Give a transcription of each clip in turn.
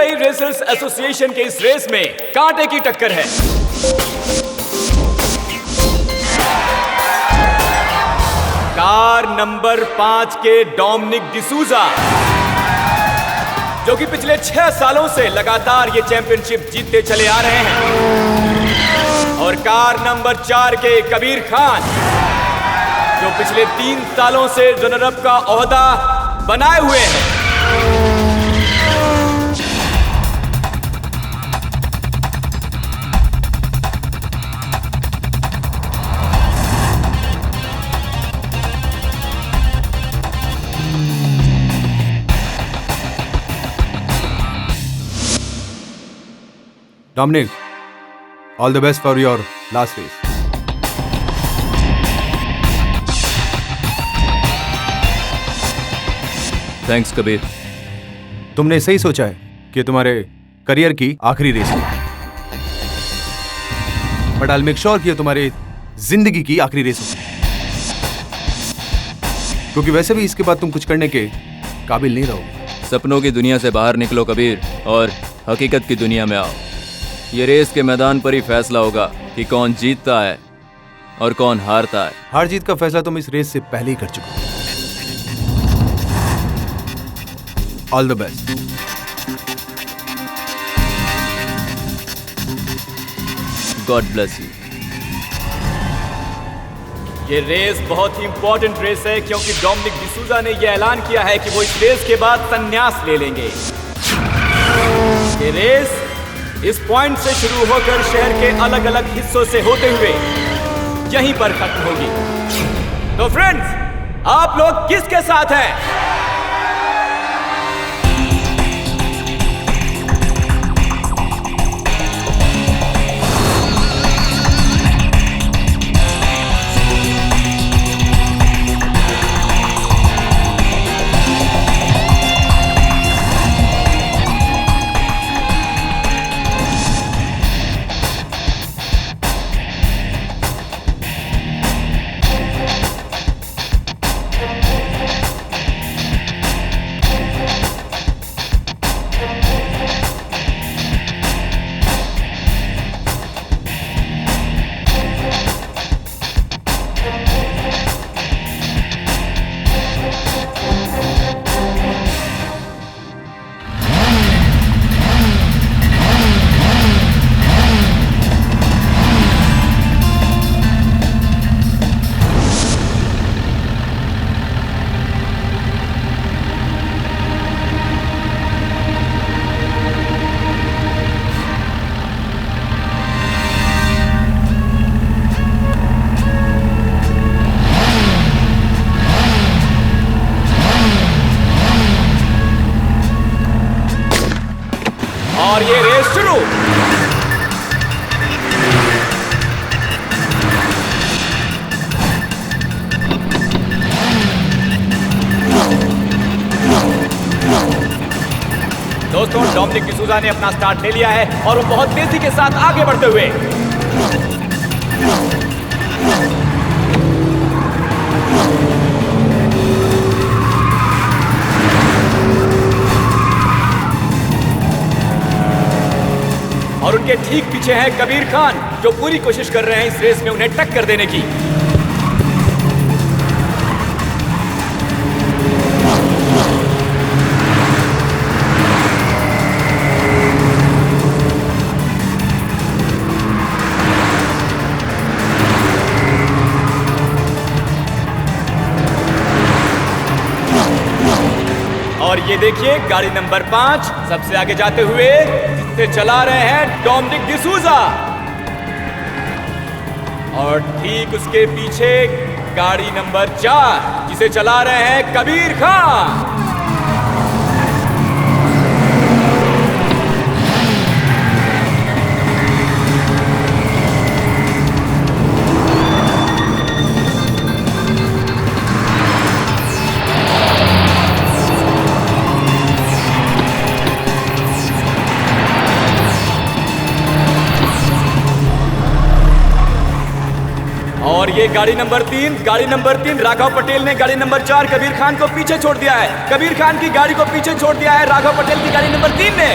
Hyundai racers association के इस race में कांटे की टक्कर है। कार नंबर 5 के डोमिनिक डिसूजा, जो कि पिछले 6 सालों से लगातार ये चैंपियनशिप जीतते चले आ रहे हैं, और कार नंबर 4 के कबीर खान, जो पिछले 3 सालों से रनर अप का ओहदा बनाए हुए हैं। Dominic, all the best for your last race. Thanks Kabir. तुमने सही सोचा है कि तुम्हारे करियर की आखिरी रेस है, but I will make sure कि तुम्हारे जिंदगी की आखिरी रेस हो, क्योंकि वैसे भी इसके बाद तुम कुछ करने के काबिल नहीं रहोगे। सपनों की दुनिया से बाहर निकलो कबीर, और हकीकत की दुनिया में आओ। ये रेस के मैदान पर ही फैसला होगा कि कौन जीतता है और कौन हारता है। हार जीत का फैसला तुम इस रेस से पहले ही कर चुके हो। All the best. God bless you. ये रेस बहुत ही इंपॉर्टेंट रेस है, क्योंकि डोमिनिक डिसूजा ने यह ऐलान किया है कि वो इस रेस के बाद संन्यास ले लेंगे। ये रेस इस पॉइंट से शुरू होकर शहर के अलग अलग हिस्सों से होते हुए यहीं पर खत्म होगी। तो फ्रेंड्स, आप लोग किसके साथ हैं? और ये रेस शुरू। दोस्तों, डोमिनिक डिसूजा ने अपना स्टार्ट ले लिया है और वो बहुत तेजी के साथ आगे बढ़ते हुए और उनके ठीक पीछे है कबीर खान, जो पूरी कोशिश कर रहे हैं इस रेस में उन्हें टक्कर देने की। और ये देखिए, गाड़ी नंबर 5 सबसे आगे जाते हुए से चला रहे हैं डोमिनिक डिसूजा, और ठीक उसके पीछे गाड़ी नंबर 4 जिसे चला रहे हैं कबीर खान। और ये गाड़ी नंबर 3 राघव पटेल ने गाड़ी नंबर 4 कबीर खान को पीछे छोड़ दिया है। कबीर खान की गाड़ी को पीछे छोड़ दिया है राघव पटेल की गाड़ी नंबर 3 ने।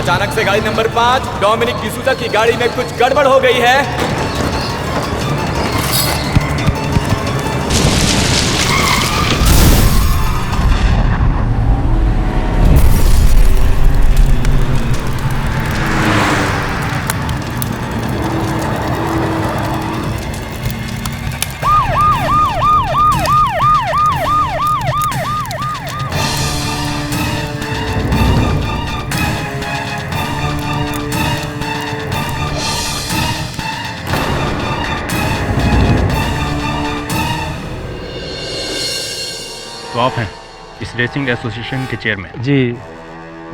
अचानक से गाड़ी नंबर 5 डोमिनिक डिसूजा की गाड़ी में कुछ गड़बड़ हो गई है। तो आप हैं इस रेसिंग एसोसिएशन के चेयरमैन? जी,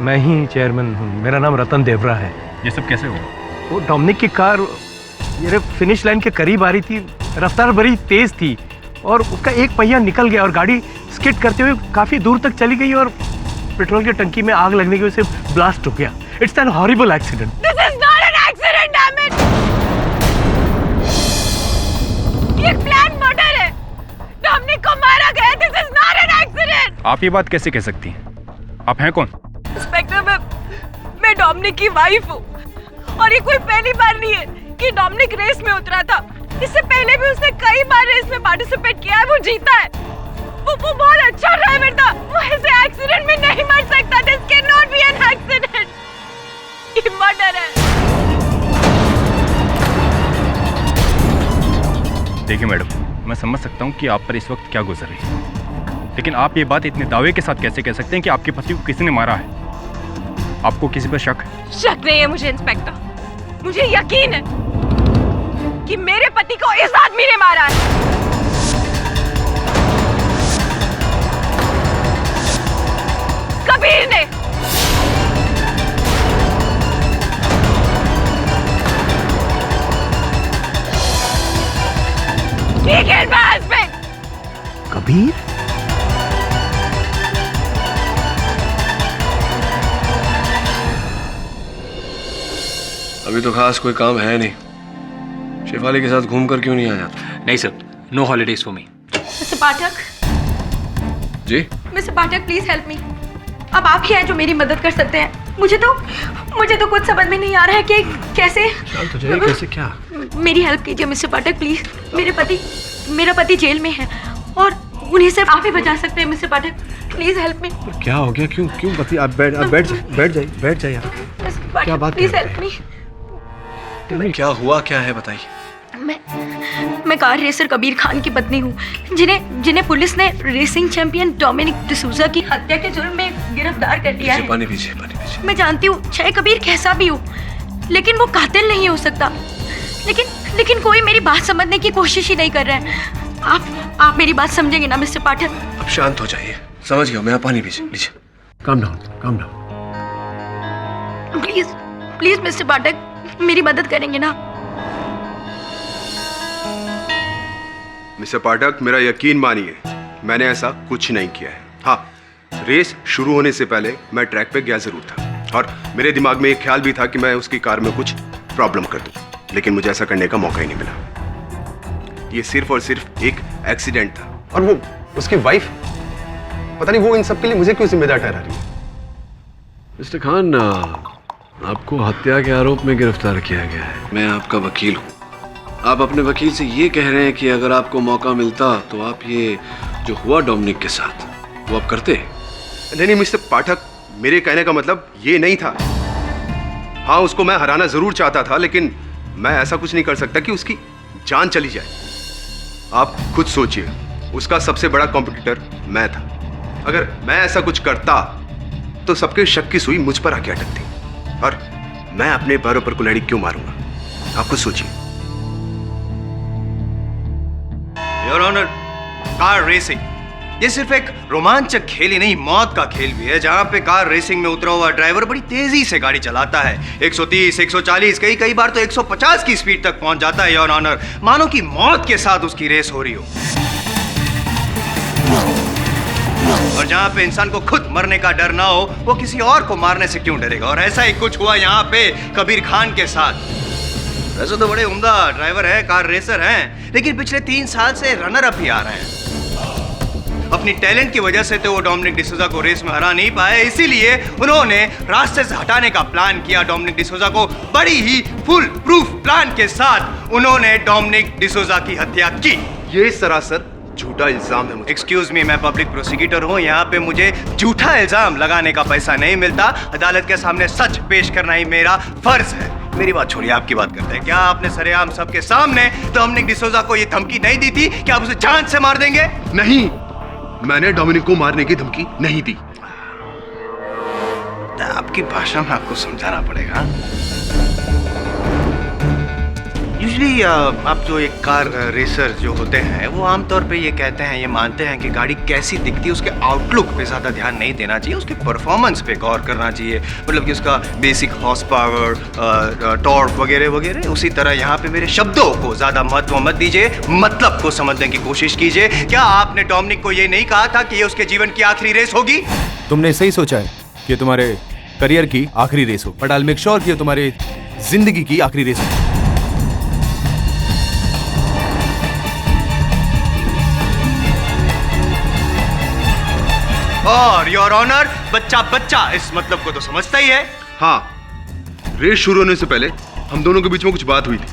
मैं ही चेयरमैन हूँ। मेरा नाम रतन देवरा है। ये सब कैसे हुआ? वो डोमिनिक की कार ये फिनिश लाइन के करीब आ रही थी, रफ्तार बड़ी तेज थी और उसका एक पहिया निकल गया और गाड़ी स्किड करते हुए काफी दूर तक चली गई और पेट्रोल की टंकी में आग लगने की वजह से ब्लास्ट हो गया। It's an horrible accident. This is not an accident, damn it! ये प्लान मर्डर है। डोमिनिक को मारा गया। This is not an accident. आप ये बात कैसे कह सकती हैं? आप हैं कौन? इंस्पेक्टर, मैं डोमिनिक की वाइफ हूँ और ये कोई पहली बार नहीं है कि डोमिनिक रेस में उतरा था। इससे पहले भी उसने कई बार रेस में पार्टिसिपेट किया है, वो जीता है। वो बहुत अच्छा ड्राइवर था। वो ऐसे एक्सीडेंट में नहीं मर सकता। This can not be an accident. ये मर्डर है। देखिए मैडम, मैं समझ सकता हूँ कि आप पर इस वक्त क्या गुजर रही है, लेकिन आप ये बात इतने दावे के साथ कैसे कह सकते हैं कि आपके पति को किसी ने मारा है? आपको किसी पर शक है? शक नहीं है मुझे इंस्पेक्टर। मुझे यकीन है कि मेरे पति को इस आदमी ने मारा है। कबीर ने। He killed my husband. Kabir? अभी तो खास कोई काम है नहीं। शेफाली के साथ घूमकर क्यों नहीं आ जाता? नहीं sir, no holidays for me. Mister Pathak, जी? Mister Pathak please help me. अब आप ही हैं जो मेरी मदद कर सकते हैं। मुझे तो कुछ समझ में नहीं आ रहा है कि कैसे। शांत हो जाइए। कैसे क्या? मेरी हेल्प कीजिए मिस्टर पाठक प्लीज। मेरा पति जेल में है और उन्हें सिर्फ आप ही बचा सकते हैं मिस्टर पाठक। प्लीज हेल्प मी। क्या हो गया? क्यों पति? आप बैठ जाइए आप। क्या बात प्लीज हेल्प मी। क्या हुआ? क्या है बताइए। मैं कार रेसर कबीर खान की पत्नी हूँ, जिन्हें पुलिस ने रेसिंग चैंपियन डोमिनिक डिसूजा की हत्या के जुर्म में गिरफ्तार कर लिया है। पानी पीछे। मैं जानती हूँ चाहे कबीर कैसा भी हो, लेकिन वो कातिल नहीं हो सकता। लेकिन कोई मेरी बात समझने की कोशिश ही नहीं कर रहा है। आप मेरी बात समझेंगे ना मिस्टर पाठक? अब शांत हो जाइए। समझ गया मैं। आप पानी पीछे लीजिए। Calm down. प्लीज मिस्टर पाठक मेरी मदद करेंगे ना? मिस्टर पाठक, मेरा यकीन मानिए, मैंने ऐसा कुछ नहीं किया है। हाँ, रेस शुरू होने से पहले मैं ट्रैक पे गया जरूर था और मेरे दिमाग में एक ख्याल भी था कि मैं उसकी कार में कुछ प्रॉब्लम कर दूं, लेकिन मुझे ऐसा करने का मौका ही नहीं मिला। ये सिर्फ और सिर्फ एक एक्सीडेंट था। और वो उसकी वाइफ, पता नहीं वो इन सब के लिए मुझे क्यों जिम्मेदार ठहरा रही है। मिस्टर खान, आपको हत्या के आरोप में गिरफ्तार किया गया है। मैं आपका वकील हूँ। आप अपने वकील से ये कह रहे हैं कि अगर आपको मौका मिलता तो आप ये जो हुआ डोमिनिक के साथ वो आप करते? नहीं मिस्टर पाठक, मेरे कहने का मतलब ये नहीं था। हाँ, उसको मैं हराना जरूर चाहता था, लेकिन मैं ऐसा कुछ नहीं कर सकता कि उसकी जान चली जाए। आप खुद सोचिए, उसका सबसे बड़ा कॉम्पिटिटर मैं था। अगर मैं ऐसा कुछ करता तो सबके शक की सुई मुझ पर आके अटकती और मैं अपने पैरों पर कुल्हाड़ी क्यों मारूंगा? आप खुद सोचिए। योर ऑनर, कार रेसिंग ये सिर्फ एक रोमांचक खेल ही नहीं, मौत का खेल भी है, जहां पे कार रेसिंग में उतरा हुआ ड्राइवर बड़ी तेजी से गाड़ी चलाता है। 130, 140, कई बार तो 150 की स्पीड तक पहुंच जाता है। योर ऑनर, मानो कि मौत के साथ उसकी रेस हो रही हो। और जहां पे इंसान को खुद मरने का डर ना हो, वो किसी और को मारने से क्यों डरेगा? और ऐसा ही कुछ हुआ यहाँ पे कबीर खान के साथ। वैसे तो बड़े उम्दा ड्राइवर हैं, कार रेसर हैं, लेकिन पिछले 3 साल से रनर अप ही आ रहे हैं। अपनी टैलेंट की वजह से तो वो डोमिनिक डिसूजा को रेस में हरा नहीं पाए, इसीलिए उन्होंने रास्ते से हटाने का प्लान किया। डोमिनिक डिसूजा को बड़ी ही फुल प्रूफ प्लान के साथ उन्होंने डोमिनिक डिसूजा की हत्या की। ये सरासर झूठा इल्जाम है मुझे। एक्सक्यूज मी, मैं पब्लिक प्रोसिक्यूटर हूँ, यहाँ पे मुझे झूठा इल्जाम लगाने का पैसा नहीं मिलता। अदालत के सामने सच पेश करना ही मेरा फर्ज है। मेरी बात छोड़िए, आपकी बात करते हैं। क्या आपने सरेआम सबके सामने डोमिनिक डिसूजा को ये धमकी नहीं दी थी कि आप उसे जान से मार देंगे? नहीं, मैंने डोमिनिक को मारने की धमकी नहीं दी। आपकी भाषा में आपको समझाना पड़ेगा। यूजुअली आप जो एक कार रेसर जो होते हैं वो आमतौर पे ये कहते हैं, ये मानते हैं कि गाड़ी कैसी दिखती है उसके आउटलुक पे ज़्यादा ध्यान नहीं देना चाहिए, उसके परफॉर्मेंस पे गौर करना चाहिए। मतलब कि उसका बेसिक हॉर्स पावर, टॉर्क वगैरह वगैरह। उसी तरह यहाँ पे मेरे शब्दों को ज़्यादा महत्व मत दीजिए, मतलब को समझने की कोशिश कीजिए। क्या आपने डोमिनिक को ये नहीं कहा था कि ये उसके जीवन की आखिरी रेस होगी? तुमने सही सोचा है कि तुम्हारे करियर की आखिरी रेस हो, but I will make sure कि तुम्हारी जिंदगी की आखिरी रेस हो। और योर ऑनर, बच्चा इस मतलब को तो समझता ही है। हाँ, रेस शुरू होने से पहले हम दोनों के बीच में कुछ बात हुई थी,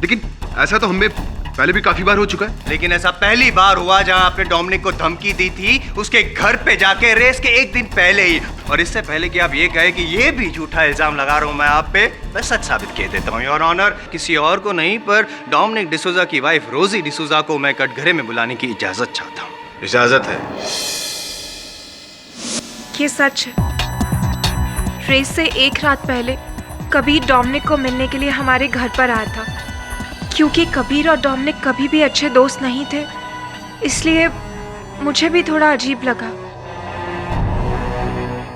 लेकिन ऐसा तो हमें पहले भी काफी बार हो चुका है। लेकिन ऐसा पहली बार हुआ जहां आपने डोमिनिक को धमकी दी थी उसके घर पे जाके, रेस के एक दिन पहले ही। और इससे पहले कि आप ये कहे कि ये भी झूठा इल्जाम लगा रहा हूं मैं आप पे, मैं सच साबित किए देता हूं योर ऑनर। किसी और को नहीं, पर डोमिनिक डिसूजा की वाइफ रोजी डिसूजा को मैं कटघरे में बुलाने की इजाजत चाहता हूँ। इजाजत है। ये सच है। रेस से एक रात पहले कबीर डोमिनिक को मिलने के लिए हमारे घर पर आया था। क्योंकि कबीर और डोमिनिक कभी भी अच्छे दोस्त नहीं थे, इसलिए मुझे भी थोड़ा अजीब लगा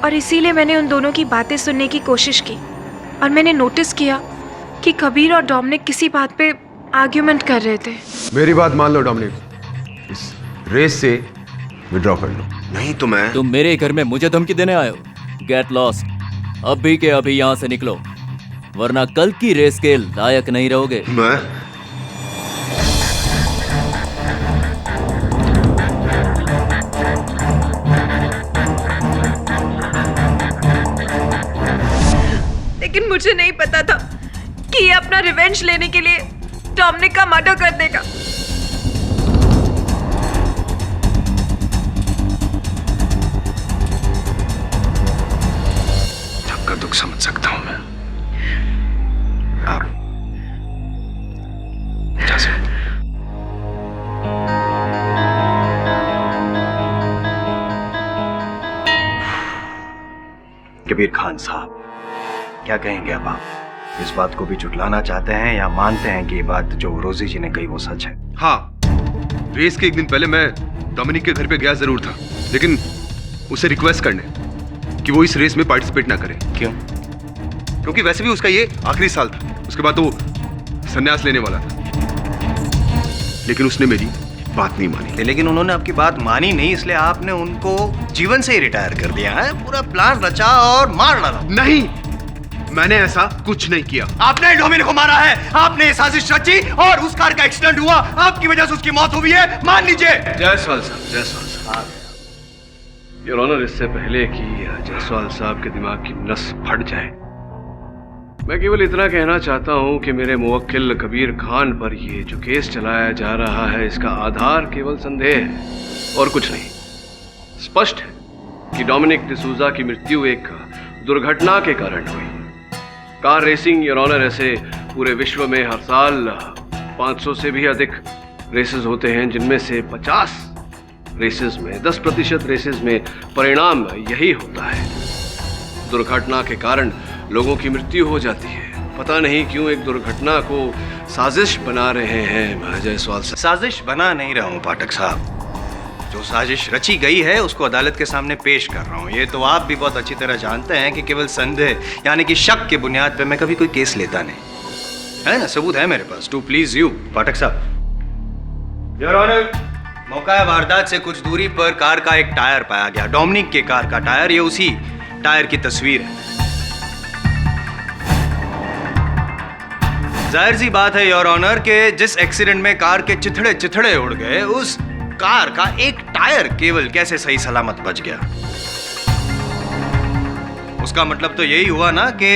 और इसीलिए मैंने उन दोनों की बातें सुनने की कोशिश की। और मैंने नोटिस किया कि कबीर और डोमिनिक किसी बात पे आर्ग्यूमेंट कर रहे थे। मेरी बात मान लो डोमिनिक, इस रेस से विड्रॉ कर लो। नहीं तो मैं। तुम मेरे घर में मुझे धमकी देने आए हो? गेट लॉस्ट, अभी के अभी यहाँ से निकलो, वरना कल की रेस के लायक नहीं रहोगे। मैं लेकिन मुझे नहीं पता था कि ये अपना रिवेंज लेने के लिए डोमिनिक का मर्डर कर देगा। आपका दुख समझ सकता हूं मैं। आप जा सकते। कबीर खान साहब, क्या कहेंगे अब आप? इस बात को भी झुटलाना चाहते हैं या मानते हैं कि ये बात जो रोजी जी ने कही वो सच है? हाँ, रेस के एक दिन पहले मैं डोमिनिक के घर पे गया जरूर था, लेकिन उसे रिक्वेस्ट करने कि वो इस रेस में पार्टिसिपेट ना करे। क्यों? क्योंकि वैसे भी उसका ये आखिरी साल था, उसके बाद तो वो संन्यास लेने वाला था। लेकिन उसने मेरी बात नहीं मानी। लेकिन उन्होंने आपकी बात मानी नहीं, इसलिए आपने उनको जीवन से ही रिटायर कर दिया है। पूरा प्लान रचा और मार डाला। नहीं, मैंने ऐसा कुछ नहीं किया। आपने डोमिनिक को मारा है, आपने ये साजिश रची और उस कार का एक्सीडेंट हुआ, आपकी वजह से उसकी मौत हुई है, मान लीजिए। जायसवाल साहब, जायसवाल साहब, योर ऑनर, इससे पहले कि जायसवाल साहब के दिमाग की नस फट जाए, मैं केवल इतना कहना चाहता हूं कि मेरे मुवक्किल कबीर खान पर ये जो केस चलाया जा रहा है इसका आधार केवल संदेह है और कुछ नहीं। स्पष्ट है कि डोमिनिक डिसूजा की मृत्यु एक दुर्घटना के कारण हुई। कार रेसिंग, योर ऑनर, ऐसे पूरे विश्व में हर साल 500 से भी अधिक रेसेस होते हैं, जिनमें से 50 रेसेस में, 10% रेसेस में परिणाम यही होता है, दुर्घटना के कारण लोगों की मृत्यु हो जाती है। पता नहीं क्यों एक दुर्घटना को साजिश बना रहे हैं जायसवाल साहब। साजिश बना नहीं रहा हूं पाठक साहब, जो साजिश रची गई है उसको अदालत के सामने पेश कर रहा हूं। ये तो आप भी बहुत अच्छी तरह जानते हैं कि केवल संदेह यानी कि शक की बुनियाद पे मैं कभी कोई केस लेता नहीं, है ना? सबूत है मेरे पास, टू प्लीज यू पाठक साहब। योर ऑनर, मौका वारदात से कुछ दूरी पर कार का एक टायर पाया गया, डोमिनिक के कार का टायर। ये उसी टायर की तस्वीर है। जाहिर सी बात है योर ऑनर के जिस एक्सीडेंट में कार के चिथड़े चिथड़े उड़ गए, उस कार का एक टायर केवल कैसे सही सलामत बच गया? उसका मतलब तो यही हुआ ना कि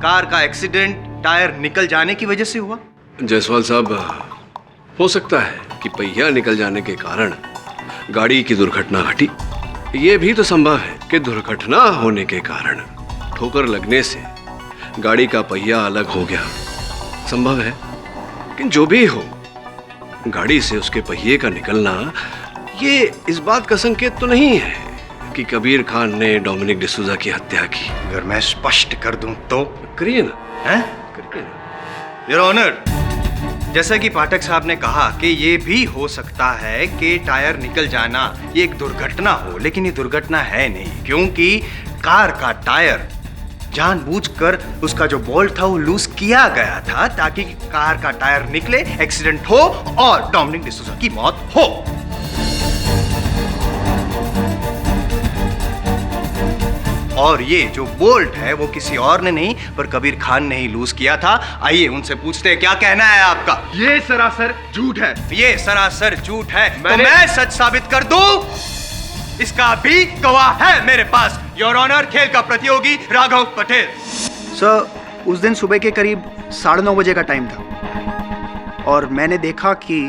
कार का एक्सीडेंट टायर निकल जाने की वजह से हुआ। जायसवाल साहब, हो सकता है कि पहिया निकल जाने के कारण गाड़ी की दुर्घटना घटी। ये भी तो संभव है कि दुर्घटना होने के कारण ठोकर लगने से गाड़ी का पहिया अलग हो गया। संभव है कि जो भी हो, गाड़ी से उसके पहिए का निकलना ये इस बात का संकेत तो नहीं है कि कबीर खान ने डोमिनिक डिसूजा की हत्या की। अगर मैं स्पष्ट कर दूं तो? करिए ना। हैं? करिए ना। योर ऑनर, जैसा कि पाठक साहब ने कहा कि ये भी हो सकता है कि टायर निकल जाना ये एक दुर्घटना हो, लेकिन ये दुर्घटना है नहीं, क्योंकि कार का टायर जानबूझकर उसका जो बोल्ट था वो लूज किया गया था ताकि कार का टायर निकले, एक्सीडेंट हो और डोमिनिक डिसूजा की मौत हो। और ये जो बोल्ट है वो किसी और ने नहीं पर कबीर खान ने ही लूज किया था। आइए उनसे पूछते हैं, क्या कहना है आपका? ये सरासर झूठ है। ये सरासर झूठ है तो मैं सच साबित कर दूं? इसका भी गवाह है मेरे पास, योर ऑनर, खेल का प्रतियोगी राघव पटेल। सर, उस दिन सुबह के करीब 9:30 बजे का टाइम था और मैंने देखा कि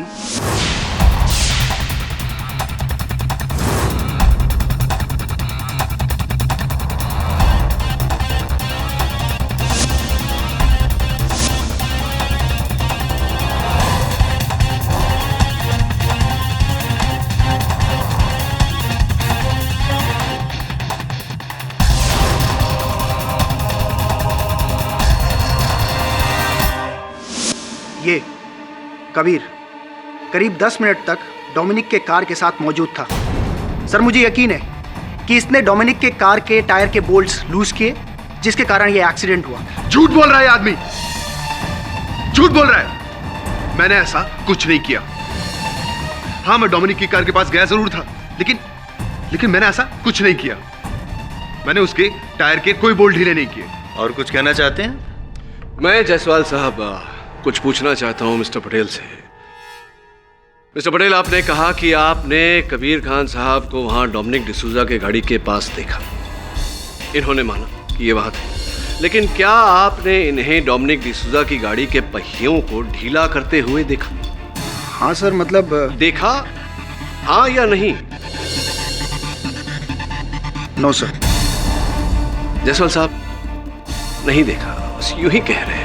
ये कबीर करीब 10 मिनट तक डोमिनिक के कार के साथ मौजूद था। सर, मुझे यकीन है कि इसने डोमिनिक के कार के टायर के बोल्ट्स लूज किए, जिसके कारण ये एक्सीडेंट हुआ। झूठ बोल रहा है आदमी, झूठ बोल रहा है। मैंने ऐसा कुछ नहीं किया। हाँ, मैं डोमिनिक की कार के पास गया जरूर था, लेकिन मैंने ऐसा कुछ नहीं किया। मैंने उसके टायर के कोई बोल्ट ढीले नहीं किए। और कुछ कहना चाहते हैं? मैं जायसवाल साहब कुछ पूछना चाहता हूं मिस्टर पटेल से। मिस्टर पटेल, आपने कहा कि आपने कबीर खान साहब को वहां डोमिनिक डिसूजा के गाड़ी के पास देखा। इन्होंने माना कि ये वहां थे, लेकिन क्या आपने इन्हें डोमिनिक डिसूजा की गाड़ी के पहियों को ढीला करते हुए देखा? हाँ सर, मतलब देखा, हाँ या नहीं? No sir. जायसवाल साहब, नहीं देखा, बस यूं ही कह रहे हैं।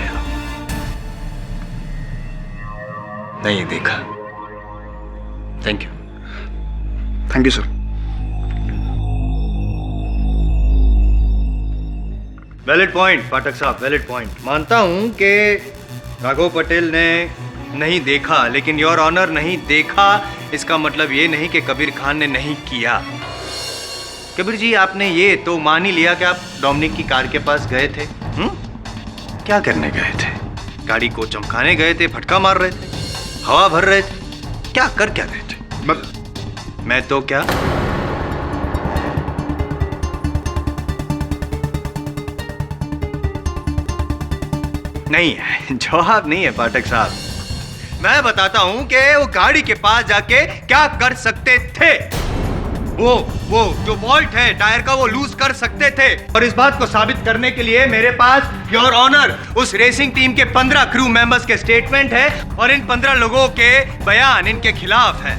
नहीं देखा। Thank you. Thank you sir. Valid point Pathak साहब, वैलिड पॉइंट। मानता हूं कि राघव पटेल ने नहीं देखा, लेकिन योर ऑनर नहीं देखा इसका मतलब ये नहीं कि कबीर खान ने नहीं किया। कबीर जी, आपने ये तो मान ही लिया कि आप डोमिनिक की कार के पास गए थे। क्या करने गए थे? गाड़ी को चमकाने गए थे, फटका मार रहे थे, हवा भर रहे थे, क्या कर क्या रहे थे? मैं तो क्या? नहीं है, जवाब नहीं है पाठक साहब। मैं बताता हूं कि वो गाड़ी के पास जाके क्या कर सकते थे। वो जो बोल्ट है टायर का वो लूज कर सकते थे, और इस बात को साबित करने के लिए मेरे पास योर ऑनर उस रेसिंग टीम के 15 क्रू मेंबर्स के स्टेटमेंट है और इन 15 लोगों के बयान इनके खिलाफ है।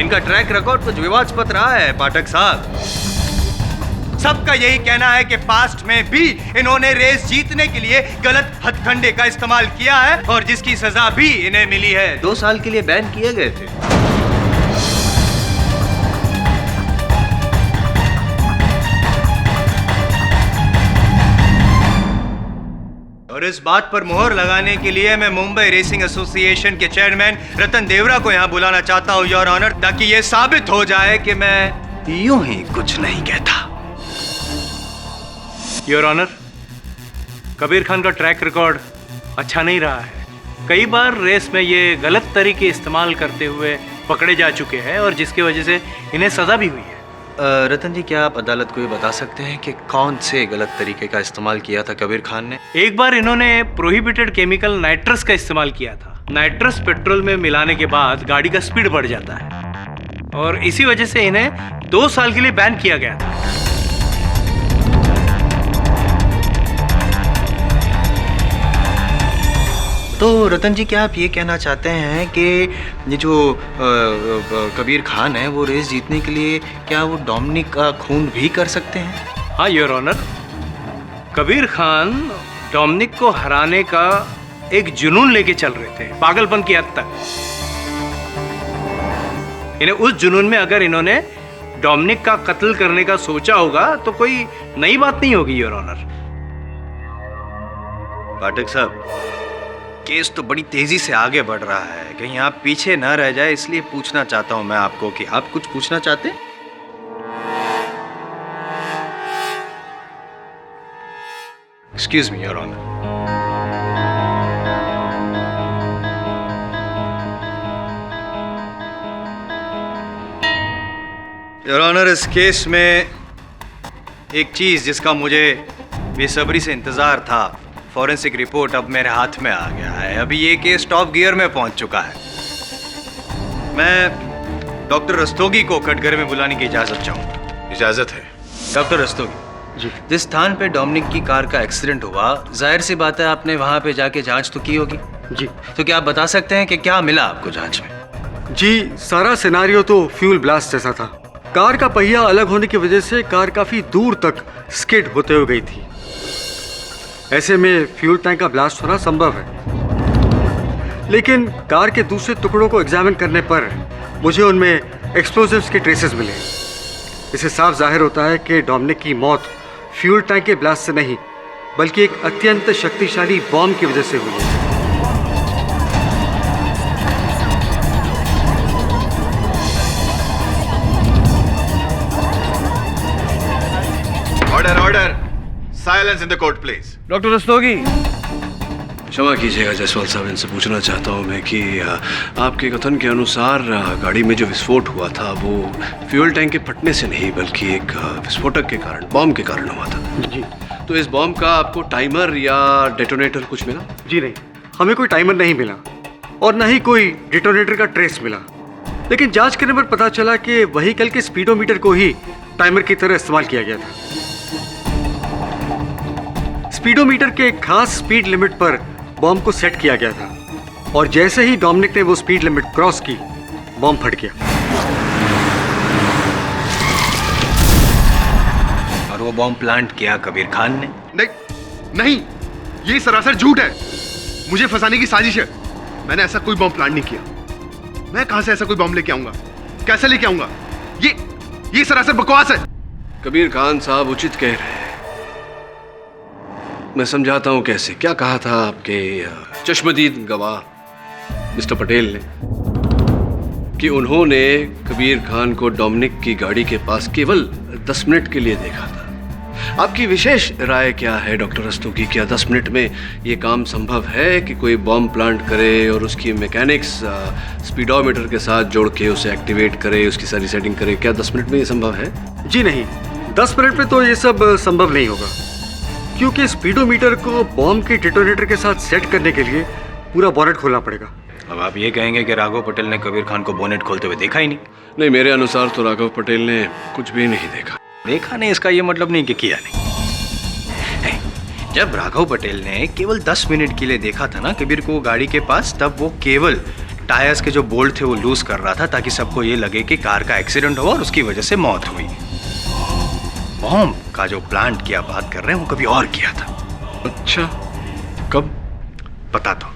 इनका ट्रैक रिकॉर्ड कुछ विवादास्पद रहा है पाठक साहब। सबका यही कहना है कि पास्ट में भी इन्होंने रेस जीतने के लिए गलत हथकंडे का इस्तेमाल किया है और जिसकी सजा भी इन्हें मिली है। 2 साल के लिए बैन किए गए थे। और इस बात पर मोहर लगाने के लिए मैं मुंबई रेसिंग एसोसिएशन के चेयरमैन रतन देवरा को यहां बुलाना चाहता हूं योर ऑनर, ताकि यह साबित हो जाए कि मैं यूं ही कुछ नहीं कहता। योर ऑनर, कबीर खान का ट्रैक रिकॉर्ड अच्छा नहीं रहा है। कई बार रेस में ये गलत तरीके इस्तेमाल करते हुए पकड़े जा चुके हैं और जिसकी वजह से इन्हें सजा भी हुई है। रतन जी, क्या आप अदालत को ये बता सकते हैं कि कौन से गलत तरीके का इस्तेमाल किया था कबीर खान ने? एक बार इन्होंने प्रोहिबिटेड केमिकल नाइट्रस का इस्तेमाल किया था। नाइट्रस पेट्रोल में मिलाने के बाद गाड़ी का स्पीड बढ़ जाता है और इसी वजह से इन्हें 2 साल के लिए बैन किया गया था। तो रतन जी, क्या आप ये कहना चाहते हैं कि ये जो कबीर खान है वो रेस जीतने के लिए क्या वो डोमिनिक का खून भी कर सकते हैं? हाँ your honour, Kabir Khan Dominic को हराने का एक जुनून लेके चल रहे थे, पागलपन की हद तक। इन्हें उस जुनून में अगर इन्होंने डोमिनिक का कत्ल करने का सोचा होगा तो कोई नई बात नहीं होगी योर ऑनर। पाठक साहब, केस तो बड़ी तेजी से आगे बढ़ रहा है, कहीं आप पीछे ना रह जाए, इसलिए पूछना चाहता हूं मैं आपको कि आप कुछ पूछना चाहते हैं? Excuse me your honour. Your honour, इस केस में एक चीज जिसका मुझे बेसब्री से इंतजार था, फॉरेंसिक रिपोर्ट अब मेरे हाथ में आ गया है। अभी ये केस टॉप गियर में पहुंच चुका है। मैं डॉक्टर रस्तोगी को कटघरे में बुलाने की इजाजत चाहूंगा। इजाजत है। डॉक्टर रस्तोगी जी, जिस स्थान पे डोमिनिक की कार का एक्सीडेंट हुआ, जाहिर सी बात है आपने वहां पे जाके जांच तो की होगी जी। तो क्या आप बता सकते हैं कि क्या मिला आपको जांच में? जी, सारा सिनारियो तो फ्यूल ब्लास्ट जैसा था। कार का पहिया अलग होने की वजह से कार काफी दूर तक स्किड होते हुए गई थी। ऐसे में फ्यूल टैंक का ब्लास्ट होना संभव है, लेकिन कार के दूसरे टुकड़ों को एग्जामिन करने पर मुझे उनमें एक्सप्लोजिव्स के ट्रेसेस मिले। इससे साफ जाहिर होता है कि डोमिनिक की मौत फ्यूल टैंक के ब्लास्ट से नहीं, बल्कि एक अत्यंत शक्तिशाली बॉम्ब की वजह से हुई है। Order order, silence in the court please. Doctor Rastogi. क्षमा कीजिएगा जायसवाल साहब, इनसे पूछना चाहता हूं मैं कि आपके कथन के अनुसार गाड़ी में जो विस्फोट हुआ था वो फ्यूल टैंक के फटने से नहीं, बल्कि एक विस्फोटक के कारण, बॉम्ब के कारण हुआ था। जी। तो इस बॉम्ब का आपको टाइमर या डेटोनेटर कुछ मिला? जी नहीं, हमें कोई टाइमर नहीं मिला और न ही कोई डेटोनेटर का ट्रेस मिला। लेकिन जांच करने पर पता चला कि व्हीकल के स्पीडोमीटर को ही टाइमर की तरह इस्तेमाल किया गया था। स्पीडोमीटर के एक खास स्पीड लिमिट पर बॉम्ब को सेट किया गया था और जैसे ही डोमिनिक ने वो स्पीड लिमिट क्रॉस की, बॉम्ब फट गया। और वो बॉम्ब प्लांट किया कबीर खान ने? नहीं, ये सरासर झूठ है। मुझे फंसाने की साजिश है। मैंने ऐसा कोई बॉम्ब प्लांट नहीं किया। मैं कहां से ऐसा कोई बॉम्ब लेके आऊंगा? कैसे लेके आऊंगा? ये सरासर बकवास है। कबीर खान साहब उचित कह रहे हैं। मैं समझाता हूं कैसे। क्या कहा था आपके चश्मदीद गवाह मिस्टर पटेल ने कि उन्होंने कबीर खान को डोमिनिक की गाड़ी के पास केवल 10 मिनट के लिए देखा था। आपकी विशेष राय क्या है डॉक्टर रस्तोगी? क्या 10 मिनट में ये काम संभव है कि कोई बॉम्ब प्लांट करे और उसकी मैकेनिक्स स्पीडोमीटर के साथ जोड़ के उसे एक्टिवेट करे, उसकी सारी सेटिंग करे? क्या 10 मिनट में ये संभव है? जी नहीं, 10 मिनट में तो ये सब संभव नहीं होगा, क्योंकि स्पीडोमीटर को बॉम्ब के डेटोनेटर के साथ सेट करने के लिए पूरा बोनेट खोलना पड़ेगा। अब आप ये कहेंगे कि राघव पटेल ने कबीर खान को बोनेट खोलते हुए देखा ही नहीं? नहीं, मेरे अनुसार तो राघव पटेल ने कुछ भी नहीं देखा। देखा नहीं इसका ये मतलब नहीं कि किया नहीं। जब राघव पटेल ने केवल 10 मिनट के लिए देखा था ना कबीर को गाड़ी के पास, तब वो केवल टायर्स के जो बोल्ट थे वो लूज कर रहा था ताकि सबको ये लगे कि कार का एक्सीडेंट हुआ और उसकी वजह से मौत हुई। बॉम्ब का जो प्लांट की आप बात कर रहे हैं वो कभी और किया था। अच्छा, कब? पता तो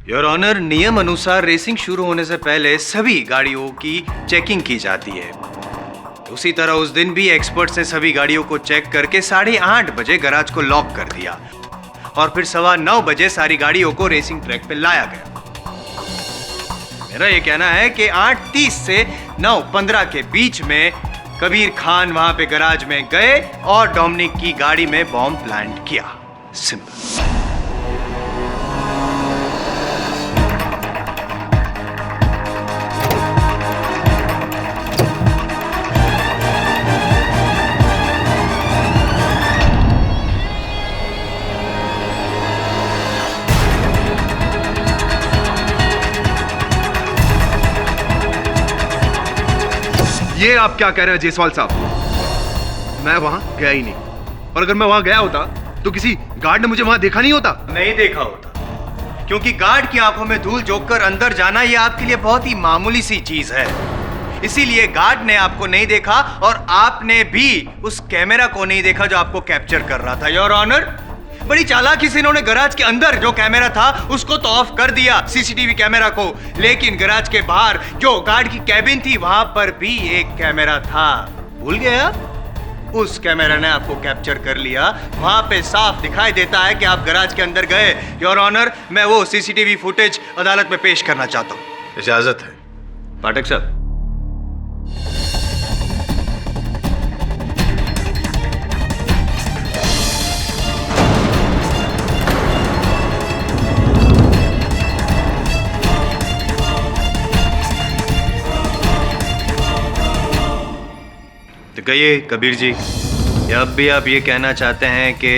योर ऑनर, नियम अनुसार रेसिंग शुरू होने से पहले सभी गाड़ियों की चेकिंग की जाती है। उसी तरह उस दिन भी एक्सपर्ट्स ने सभी गाड़ियों को चेक करके 8:30 बजे गैराज को लॉक कर दिया और फिर 9:15 बजे सारी गाड़ियों को रेसिंग ट्रैक पे लाया गया। मेरा ये कहना है कि 8:30 से 9:15 के बीच में कबीर खान वहां पे गैराज में गए और डोमिनिक की गाड़ी में बॉम्ब प्लांट किया। सिंपल। ये आप क्या कह रहे हैं जायसवाल साहब? मैं वहां गया ही नहीं, और अगर मैं वहां गया होता तो किसी गार्ड ने मुझे वहां देखा नहीं होता। नहीं देखा होता, क्योंकि गार्ड की आंखों में धूल झोंककर अंदर जाना ये आपके लिए बहुत ही मामूली सी चीज है। इसीलिए गार्ड ने आपको नहीं देखा और आपने भी उस कैमरा को नहीं देखा जो आपको कैप्चर कर रहा था। योर ऑनर, बड़ी चालाकी से इन्होंने गैराज के अंदर जो कैमरा था उसको तो ऑफ कर दिया, सीसीटीवी कैमरा को, लेकिन गैराज के बाहर जो गार्ड की कैबिन थी वहां पर भी एक कैमरा था। भूल गया? उस कैमरा ने आपको कैप्चर कर लिया। वहां पे साफ दिखाई देता है कि आप गैराज के अंदर गए। योर ऑनर, मैं वो सीसीटीवी फुटेज अदालत में पेश करना चाहता हूं। इजाजत है। पाठक साहब। तो कहिए कबीर जी, या अब भी आप ये कहना चाहते हैं कि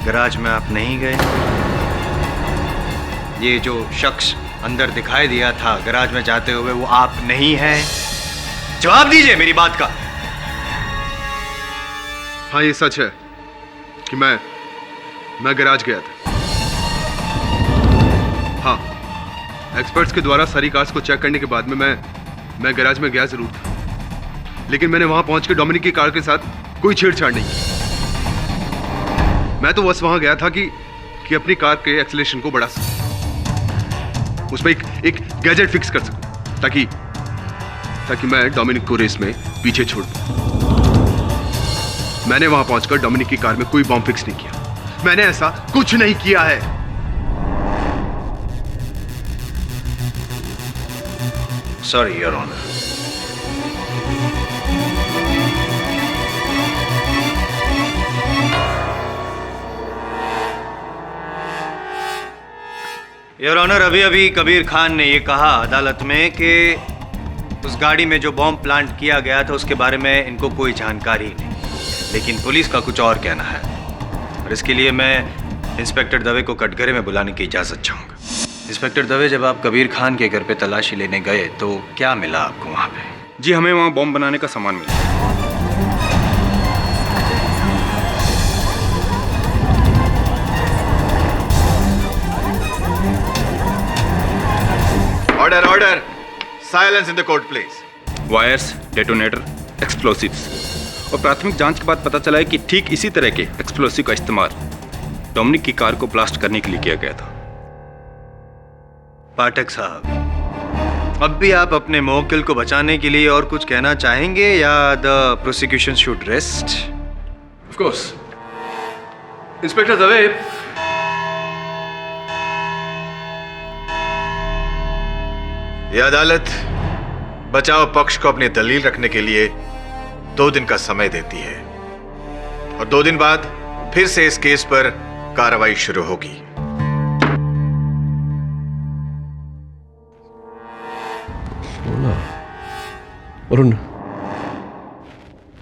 गैराज में आप नहीं गए? ये जो शख्स अंदर दिखाई दिया था गैराज में जाते हुए वो आप नहीं हैं? जवाब दीजिए मेरी बात का। हाँ, ये सच है कि मैं गैराज गया था। हाँ, एक्सपर्ट्स के द्वारा सारी कार्स को चेक करने के बाद में मैं गैराज में गया जरूर था, लेकिन मैंने वहां पहुंच के डोमिनिक की कार के साथ कोई छेड़छाड़ नहीं की। मैं तो बस वहां गया था कि अपनी कार के एक्सेलरेशन को बढ़ा सकूं, उसमें एक गैजेट फिक्स कर सकूं ताकि मैं डोमिनिक को रेस में पीछे छोड़ दूं। मैंने वहां पहुंचकर डोमिनिक की कार में कोई बॉम्ब फिक्स नहीं किया। मैंने ऐसा कुछ नहीं किया है। Sorry your honour. Your honour, अभी अभी कबीर खान ने ये कहा अदालत में कि उस गाड़ी में जो बॉम्ब प्लांट किया गया था उसके बारे में इनको कोई जानकारी नहीं, लेकिन पुलिस का कुछ और कहना है, और इसके लिए मैं इंस्पेक्टर दवे को कटघरे में बुलाने की इजाज़त चाहूँगा। इंस्पेक्टर दवे, जब आप कबीर खान के घर पे तलाशी लेने गए तो क्या मिला आपको वहाँ पे? जी, हमें वहाँ बॉम्ब बनाने का सामान मिला। Order order, silence in the court please. Wires, detonator, explosives, और प्राथमिक जांच के बाद पता चला है कि ठीक इसी तरह के एक्सप्लोसिव का इस्तेमाल डोमिनिक की कार को ब्लास्ट करने के लिए किया गया था। पाठक साहब, अब भी आप अपने मौकिल को बचाने के लिए और कुछ कहना चाहेंगे या the prosecution should rest? Of course. Inspector Dave, यह अदालत बचाव पक्ष को अपनी दलील रखने के लिए 2 दिन का समय देती है, और 2 दिन बाद फिर से इस केस पर कार्रवाई शुरू होगी। वरुण,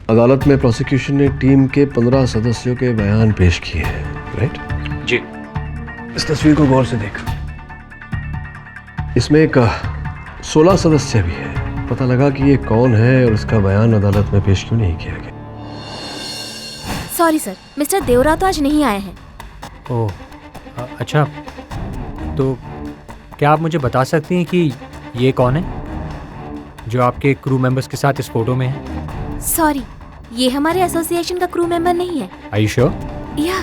अदालत में प्रोसिक्यूशन ने टीम के 15 सदस्यों के बयान पेश किए हैं, राइट? जी। इस तस्वीर को गौर से देख। इसमें एक 16 सदस्य भी है। पता लगा कि ये कौन है और उसका बयान अदालत में पेश क्यों नहीं किया गया? सॉरी सर, मिस्टर देवरा तो आज नहीं आए हैं। ओह, अच्छा, तो क्या आप मुझे बता सकती हैं कि ये कौन है जो आपके क्रू मेंबर्स के साथ इस फोटो में है? सॉरी, ये हमारे एसोसिएशन का क्रू मेंबर नहीं है। Are you sure? Yeah.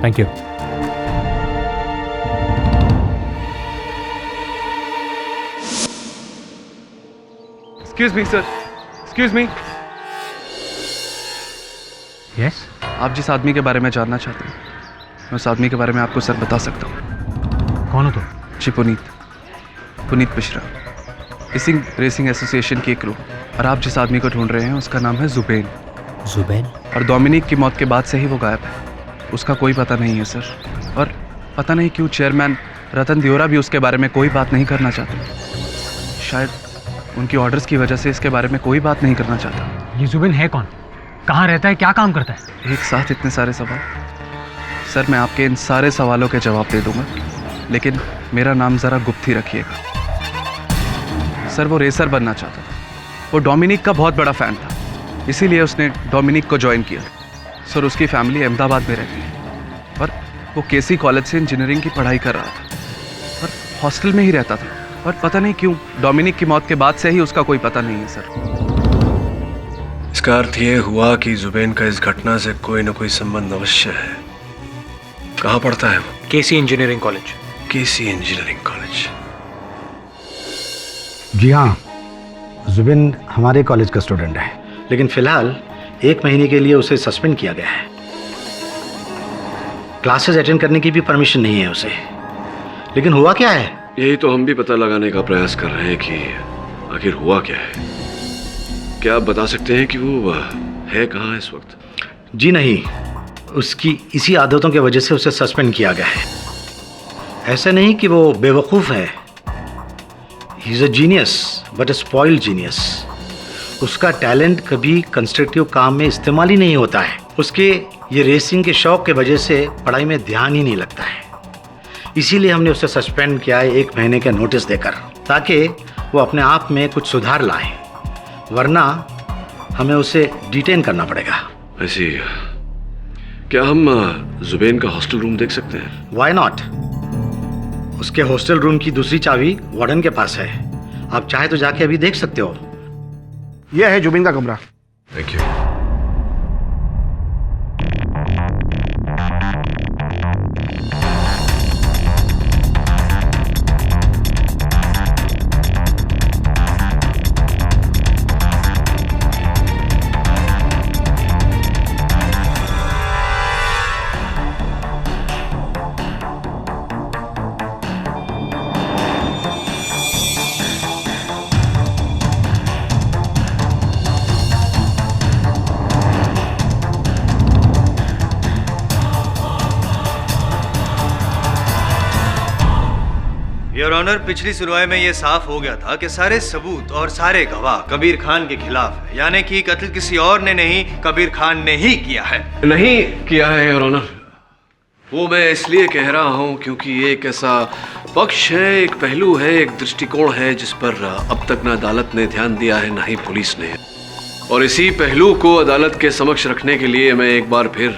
Thank you. Excuse me sir, excuse me. Yes? आप जिस आदमी के बारे में जानना चाहते हैं, मैं उस आदमी के बारे में आपको सर बता सकता हूँ। कौन हो तुम? जी, पुनीत मिश्रा, रेसिंग एसोसिएशन की क्रू। और आप जिस आदमी को ढूंढ रहे हैं उसका नाम है जुबैन। जुबैन? और डोमिनिक की मौत के बाद से ही वो गायब है। उसका कोई पता नहीं है सर, और पता नहीं क्यों चेयरमैन रतन दियोरा भी उसके बारे में कोई बात नहीं करना चाहते। शायद उनकी ऑर्डर्स की वजह से इसके बारे में कोई बात नहीं करना चाहता। ये जुबैन है कौन? कहाँ रहता है? क्या काम करता है? एक साथ इतने सारे सवाल सर, मैं आपके इन सारे सवालों के जवाब दे दूंगा, लेकिन मेरा नाम ज़रा गुप्त ही रखिएगा। सर, वो रेसर बनना चाहता था, वो डोमिनिक का बहुत बड़ा फ़ैन था, इसीलिए उसने डोमिनिक को ज्वाइन किया। सर उसकी फैमिली अहमदाबाद में रहती है और वो केसी कॉलेज से इंजीनियरिंग की पढ़ाई कर रहा था और हॉस्टल में ही रहता था, और पता नहीं क्यों डोमिनिक की मौत के बाद से ही उसका कोई पता नहीं है सर। इसका अर्थ ये हुआ कि जुबैन का इस घटना से कोई ना कोई संबंध अवश्य है। कहाँ पढ़ता है वो? केसी इंजीनियरिंग कॉलेज। केसी इंजीनियरिंग कॉलेज। जी हाँ, जुबिन हमारे कॉलेज का स्टूडेंट है, लेकिन फिलहाल 1 महीने के लिए उसे सस्पेंड किया गया है। क्लासेस अटेंड करने की भी परमिशन नहीं है उसे। लेकिन हुआ क्या है? यही तो हम भी पता लगाने का प्रयास कर रहे हैं कि आखिर हुआ क्या है। क्या आप बता सकते हैं कि वो है कहाँ इस वक्त? जी नहीं, उसकी इसी आदतों की वजह से उसे सस्पेंड किया गया है। ऐसा नहीं कि वो बेवकूफ़ है, he is a genius but a spoiled genius. उसका टैलेंट कभी कंस्ट्रक्टिव काम में इस्तेमाल ही नहीं होता है। उसके ये रेसिंग के शौक की वजह से पढ़ाई में ध्यान ही नहीं लगता है। इसीलिए हमने उसे सस्पेंड किया है 1 महीने का नोटिस देकर, ताकि वो अपने आप में कुछ सुधार लाए, वरना हमें उसे डिटेन करना पड़ेगा। ऐसी क्या हम जुबैन का हॉस्टल रूम देख सकते हैं? Why not? उसके हॉस्टल रूम की दूसरी चाबी वार्डन के पास है। आप चाहे तो जाके अभी देख सकते हो। यह है जुबिन का कमरा। Thank you. योर ऑनर, पिछली सुनवाई में यह साफ हो गया था कि सारे सबूत और सारे गवाह कबीर खान के खिलाफ है, यानी कि कत्ल किसी और ने नहीं, कबीर खान ने ही किया है। नहीं किया है योर ऑनर। वो मैं इसलिए कह रहा हूँ क्योंकि ये एक ऐसा पक्ष है, एक पहलू है, एक दृष्टिकोण है जिस पर अब तक ना अदालत ने ध्यान दिया है ना ही पुलिस ने। और इसी पहलू को अदालत के समक्ष रखने के लिए मैं एक बार फिर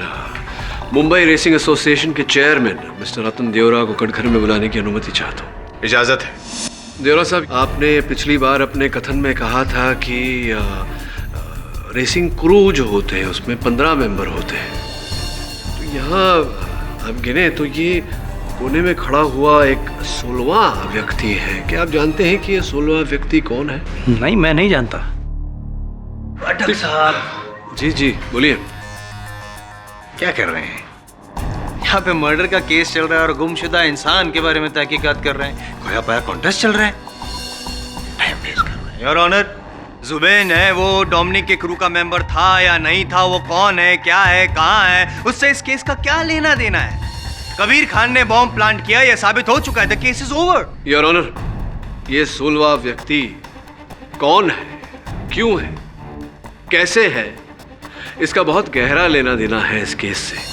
मुंबई रेसिंग एसोसिएशन के चेयरमैन मिस्टर रतन देवरा को कटघरे में बुलाने की अनुमति चाहता हूँ। इजाजत है। देवरा साहब, आपने पिछली बार अपने कथन में कहा था कि रेसिंग क्रू जो होते हैं उसमें 15 मेंबर होते हैं। तो यहाँ आप गिने तो ये कोने में खड़ा हुआ एक 16वां व्यक्ति है। क्या आप जानते हैं कि ये 16वां व्यक्ति कौन है? नहीं, मैं नहीं जानता। पाठक साहब। जी जी बोलिए। क्या कर रहे हैं? यहाँ पे मर्डर का केस चल रहा है और गुमशुदा इंसान के बारे में तहकीकात कर रहे हैं। खोया पाया कॉन्टेस्ट चल रहा है, टाइम वेस्ट कर रहे हैं। योर ऑनर, जुबैन है वो डोमिनिक के क्रू का मेंबर था या नहीं था, वो कौन है, क्या है, कहाँ है, उससे इस केस का क्या लेना देना है? कबीर खान ने बॉम्ब प्लांट किया, यह साबित हो चुका है। The case is over. Your honour, ये 16वां व्यक्ति कौन है, क्यों है, कैसे है, इसका बहुत गहरा लेना देना है इस केस से।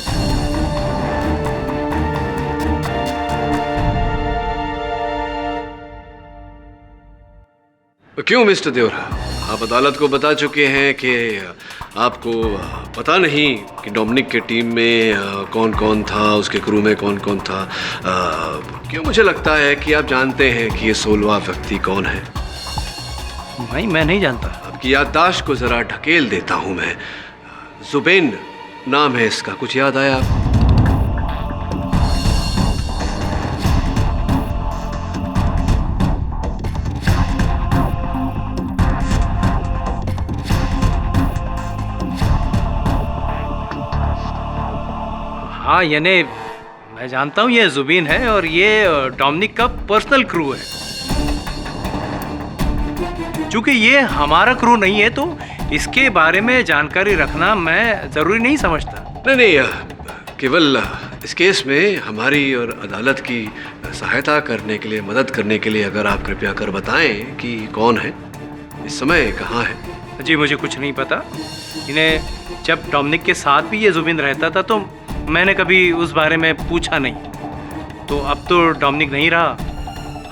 क्यों मिस्टर देवरा, आप अदालत को बता चुके हैं कि आपको पता नहीं कि डोमिनिक के टीम में कौन कौन था, उसके क्रू में कौन कौन था। क्यों मुझे लगता है कि आप जानते हैं कि ये 16वां व्यक्ति कौन है। नहीं, मैं नहीं जानता। आपकी याददाश्त को जरा ढकेल देता हूं मैं। जुबैन नाम है इसका, कुछ याद आया आपको? हाँ, यानी मैं जानता हूँ ये जुबीन है और ये डोमिनिक का पर्सनल क्रू है। चूंकि ये हमारा क्रू नहीं है तो इसके बारे में जानकारी रखना मैं जरूरी नहीं समझता। नहीं, केवल इस केस में हमारी और अदालत की सहायता करने के लिए, मदद करने के लिए अगर आप कृपया कर बताएं कि कौन है, इस समय कहाँ है। जी मुझे कुछ नहीं पता। इन्हें जब डोमिनिक के साथ भी ये जुबीन रहता था तो मैंने कभी उस बारे में पूछा नहीं। तो अब तो डोमिनिक नहीं रहा।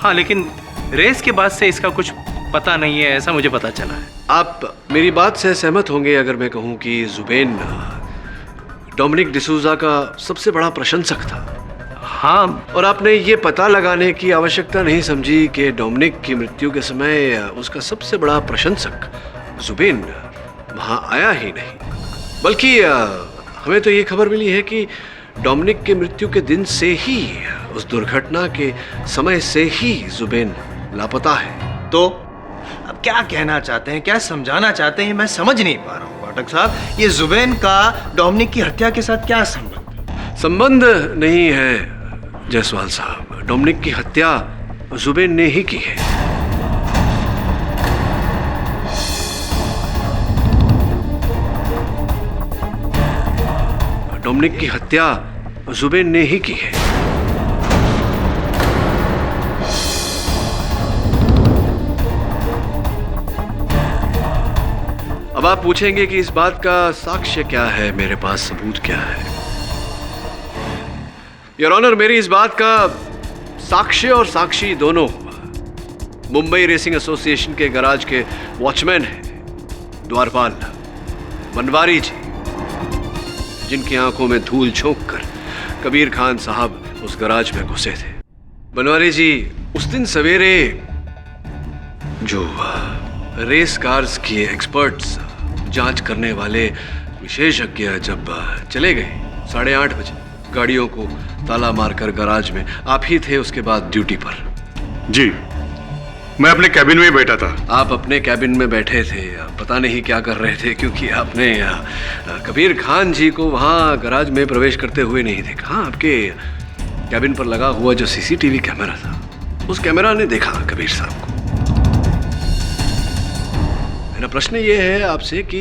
हाँ, लेकिन रेस के बाद से इसका कुछ पता नहीं है, ऐसा मुझे पता चला है। आप मेरी बात से सहमत होंगे अगर मैं कहूं कि जुबेन डोमिनिक डिसूजा का सबसे बड़ा प्रशंसक था। हाँ, और आपने ये पता लगाने की आवश्यकता नहीं समझी कि डोमिनिक की मृत्यु के समय उसका सबसे बड़ा प्रशंसक जुबेन वहां आया ही नहीं, बल्कि हमें तो ये खबर मिली है कि डोमिनिक के मृत्यु के दिन से ही, उस दुर्घटना के समय से ही जुबेन लापता है। तो अब क्या कहना चाहते हैं, क्या समझाना चाहते हैं, मैं समझ नहीं पा रहा हूँ पाठक साहब। ये जुबेन का डोमिनिक की हत्या के साथ क्या संबंध? संबंध नहीं है जायसवाल साहब, डोमिनिक की हत्या जुबेन ने ही की है। डोमिनिक की हत्या जुबेन ने ही की है। अब आप पूछेंगे कि इस बात का साक्ष्य क्या है, मेरे पास सबूत क्या है। योर ऑनर, मेरी इस बात का साक्ष्य और साक्षी दोनों मुंबई रेसिंग एसोसिएशन के गैराज के वॉचमैन हैं, द्वारपाल बनवारी जी, जिनकी आंखों में धूल झोंक कर कबीर खान साहब उस गैराज में घुसे थे। बनवारी जी उस दिन सवेरे जो रेस कार्स की एक्सपर्ट्स, जांच करने वाले विशेषज्ञ जब चले गए 8:30 बजे, गाड़ियों को ताला मारकर गैराज में आप ही थे उसके बाद ड्यूटी पर? जी, मैं अपने कैबिन में बैठा था। आप अपने कैबिन में बैठे थे, पता नहीं क्या कर रहे थे, क्योंकि आपने कबीर खान जी को वहां गैराज में प्रवेश करते हुए नहीं देखा। आपके कैबिन पर लगा हुआ जो सीसीटीवी कैमरा था, उस कैमरा ने देखा कबीर साहब को। मेरा प्रश्न ये है आपसे कि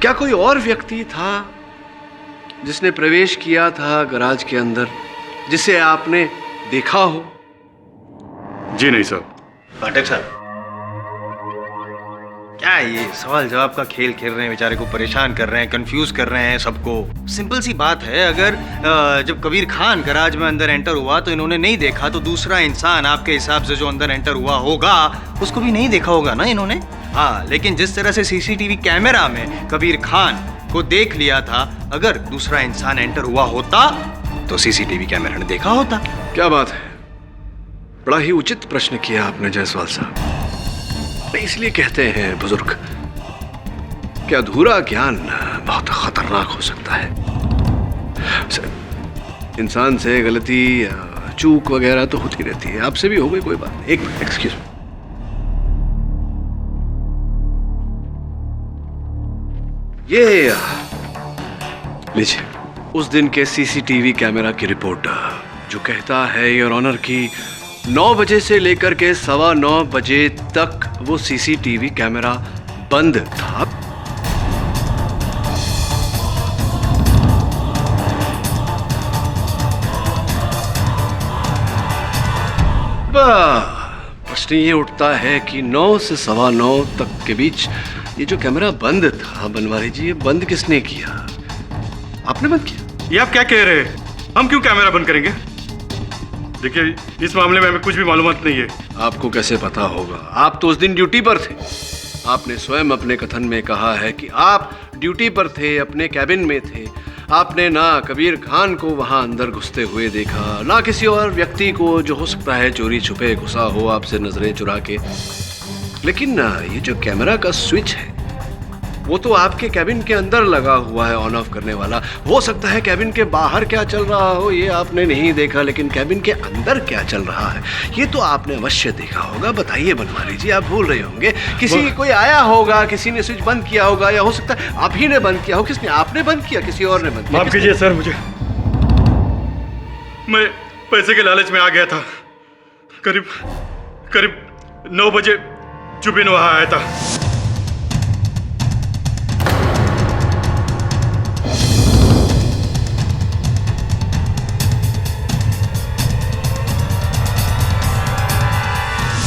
क्या कोई और व्यक्ति था जिसने प्रवेश किया था गैराज के अंदर, जिसे आपने देखा हो? जी नहीं साहब। पाठक साहब, क्या ये सवाल जवाब का खेल खेल रहे हैं, बेचारे को परेशान कर रहे हैं, कंफ्यूज कर रहे हैं सबको। सिंपल सी बात है, अगर जब कबीर खान गैराज में अंदर एंटर हुआ तो इन्होंने नहीं देखा, तो दूसरा इंसान आपके हिसाब से जो अंदर एंटर हुआ होगा उसको भी नहीं देखा होगा ना इन्होंने। हाँ, लेकिन जिस तरह से सीसीटीवी कैमरा में कबीर खान को देख लिया था, अगर दूसरा इंसान एंटर हुआ होता तो सीसीटीवी कैमरा ने देखा होता। क्या बात है, बड़ा ही उचित प्रश्न किया आपने जायसवाल साहब। इसलिए कहते हैं बुजुर्ग कि अधूरा ज्ञान बहुत खतरनाक हो सकता है। इंसान से गलती, चूक वगैरह तो होती रहती है, आपसे भी हो गई, कोई बात नहीं। एक मिनट, एक्सक्यूज मी। ये लीजिए उस दिन के सीसीटीवी कैमरा की रिपोर्ट, जो कहता है योर ऑनर की 9 बजे से लेकर के 9:15 बजे तक वो सीसीटीवी कैमरा बंद था। प्रश्न ये उठता है कि 9 से 9:15 तक के बीच ये जो कैमरा बंद था, बनवारी जी, ये बंद किसने किया? आपने बंद किया? ये आप क्या कह रहे हैं? हम क्यों कैमरा बंद करेंगे? देखिए, इस मामले में हमें कुछ भी मालूमात नहीं है। आपको कैसे पता होगा? आप तो उस दिन ड्यूटी पर थे। आपने स्वयं अपने कथन में कहा है कि आप ड्यूटी पर थे, अपने कैबिन में थे। आपने ना कबीर खान को वहां अंदर घुसते हुए देखा, ना किसी और व्यक्ति को जो हो सकता है चोरी छुपे घुसा हो आपसे नजरें चुरा के। लेकिन ये जो कैमरा का स्विच है वो तो आपके कैबिन के अंदर लगा हुआ है, ऑन ऑफ करने वाला। हो सकता है कैबिन के बाहर क्या चल रहा हो ये आपने नहीं देखा, लेकिन कैबिन के अंदर क्या चल रहा है ये तो आपने अवश्य देखा होगा। बताइए बनवारी जी, आप भूल रहे होंगे, कोई आया होगा, किसी ने स्विच बंद किया होगा, या हो सकता है आप ही ने बंद किया हो। किसने? आपने बंद किया, किसी और ने बंद किया? माफ कीजिए सर, मैं पैसे के लालच में आ गया था। करीब 9 बजे जुबिन वहां आया था।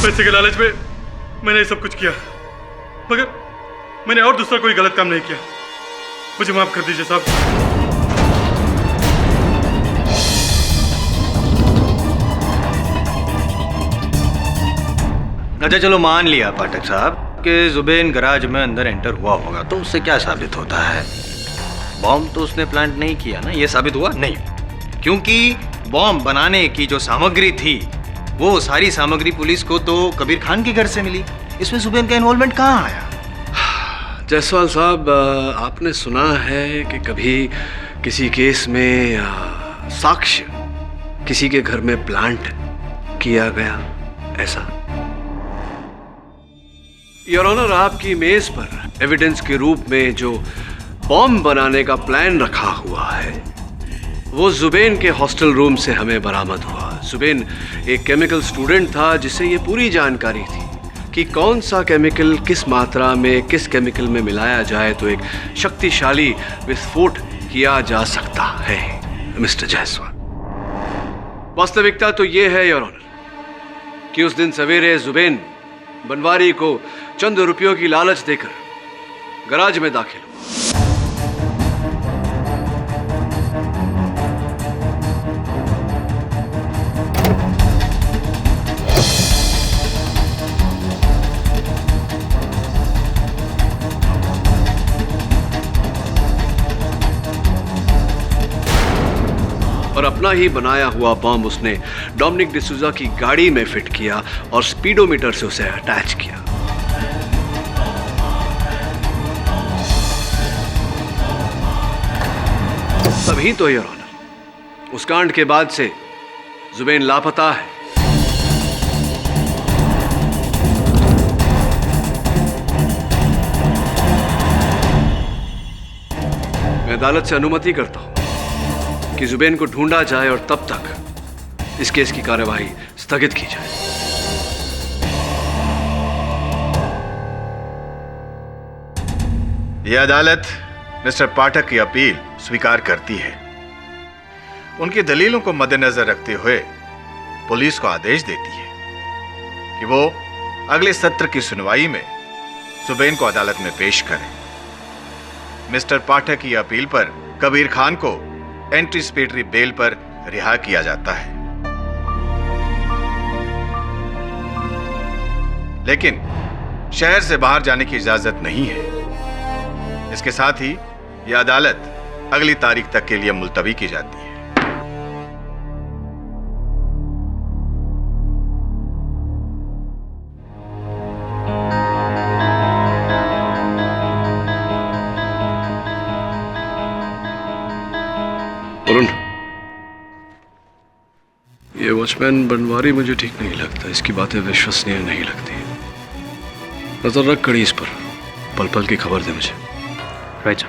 पैसे के लालच में मैंने सब कुछ किया, मगर मैंने और दूसरा कोई गलत काम नहीं किया। मुझे माफ कर दीजिए साहब। अच्छा चलो मान लिया पाठक साहब, कि जुबेन गराज में अंदर एंटर हुआ होगा, तो उससे क्या साबित होता है? बॉम्ब तो उसने प्लांट नहीं किया ना, ये साबित हुआ नहीं, क्योंकि बॉम्ब बनाने की जो सामग्री थी वो सारी सामग्री पुलिस को तो कबीर खान के घर से मिली। इसमें जुबेन का इन्वॉल्वमेंट कहाँ आया? जायसवाल साहब, आपने सुना है कि कभी किसी केस में साक्ष्य किसी के घर में प्लांट किया गया ऐसा? योर ऑनर, आपकी मेज पर एविडेंस के रूप में जो बॉम्ब बनाने का प्लान रखा हुआ है वो जुबेन के हॉस्टल रूम से हमें बरामद हुआ। जुबेन एक केमिकल स्टूडेंट था जिसे ये पूरी जानकारी थी कि कौन सा केमिकल किस मात्रा में किस केमिकल में मिलाया जाए तो एक शक्तिशाली विस्फोट किया जा सकता है। मिस्टर जायसवाल, वास्तविकता तो ये है योर ऑनर कि उस दिन सवेरे जुबेन बनवारी को चंद रुपयों की लालच देकर गराज में दाखिल हुआ। और अपना ही बनाया हुआ बॉम्ब उसने डोमिनिक डिसूजा की गाड़ी में फिट किया और स्पीडोमीटर से उसे अटैच किया। तभी तो योर ऑनर उस कांड के बाद से जुबेन लापता है। मैं अदालत से अनुमति करता हूं कि जुबेन को ढूंढा जाए और तब तक इस केस की कार्यवाही स्थगित की जाए। यह अदालत मिस्टर पाठक की अपील स्वीकार करती है। उनकी दलीलों को मद्देनजर रखते हुए पुलिस को आदेश देती है कि वो अगले सत्र की सुनवाई में जुबेन को अदालत में पेश करें। मिस्टर पाठक की अपील पर कबीर खान को एंटीसिपेटरी बेल पर रिहा किया जाता है, लेकिन शहर से बाहर जाने की इजाजत नहीं है। इसके साथ ही यह अदालत अगली तारीख तक के लिए मुलतवी की जाती है। वरुण, ये वॉचमैन बनवारी मुझे ठीक नहीं लगता। इसकी बातें विश्वसनीय नहीं लगती। नजर रख कड़ी इस पर, पल पल की खबर दे मुझे। राइट।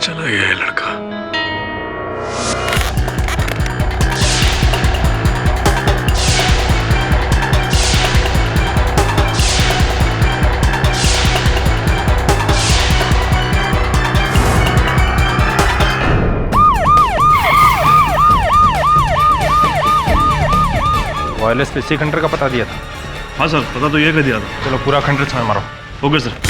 चला गया है लड़का? वायरलेस पे इसी खंडर का पता दिया था। हाँ सर, पता तो ये कर दिया था। चलो पूरा खंडर छान मारो। Okay sir.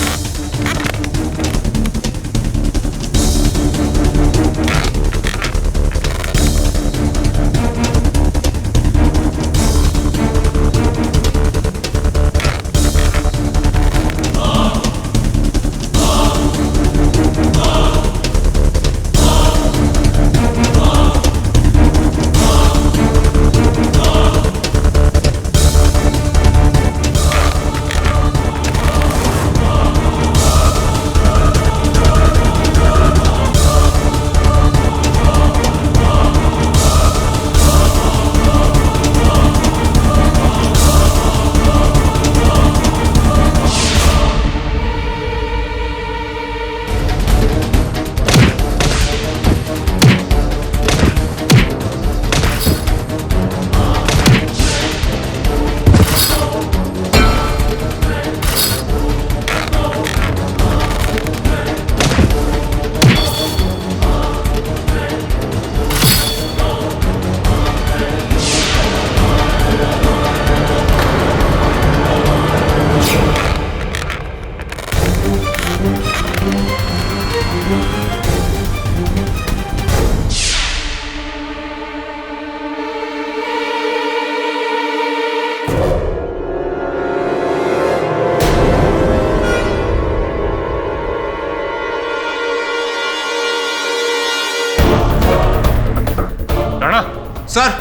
सर,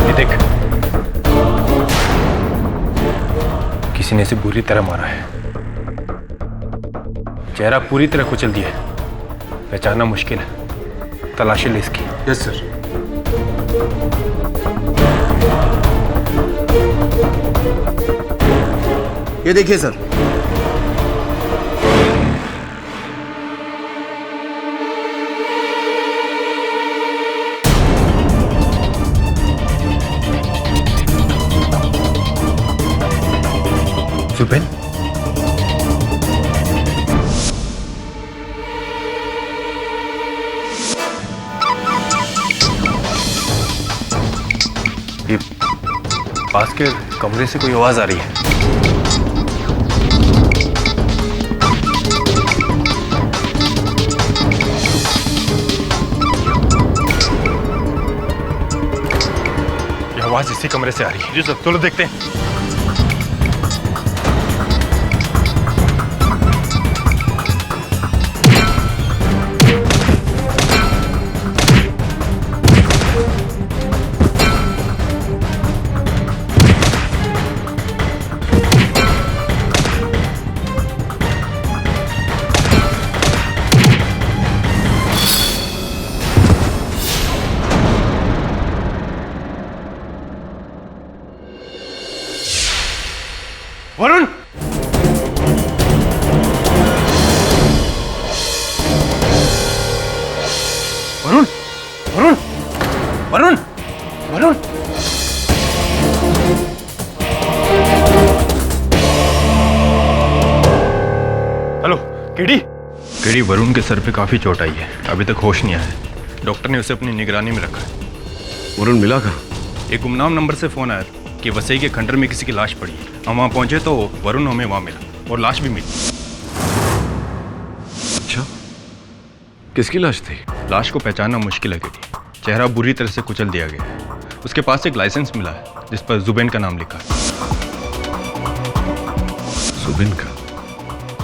ये देख, किसी ने इसे बुरी तरह मारा है। चेहरा पूरी तरह कुचल दिया है, पहचानना मुश्किल है। तलाशी ले इसकी। Yes sir. ये देखिए सर। जुबेन, ये पास के कमरे से कोई आवाज आ रही है। ये आवाज इसी कमरे से आ रही है। जी सर, चलो देखते हैं। Varun, Varun, Varun, Varun, Varun. Hello KD. KD, Varun के सर पे काफी चोट आई है, अभी तक होश नहीं आया है। डॉक्टर ने उसे अपनी निगरानी में रखा है। वरुण मिला कहाँ? एक गुमनाम नंबर से फोन आया कि वसई के खंडर में किसी की लाश पड़ी है। हम वहाँ पहुंचे तो वरुण हमें वहाँ मिला और लाश भी मिली। अच्छा, किसकी लाश थी? लाश को पहचानना मुश्किल है केडी, चेहरा बुरी तरह से कुचल दिया गया है। उसके पास एक लाइसेंस मिला है जिस पर जुबेन का नाम लिखा है। जुबेन का?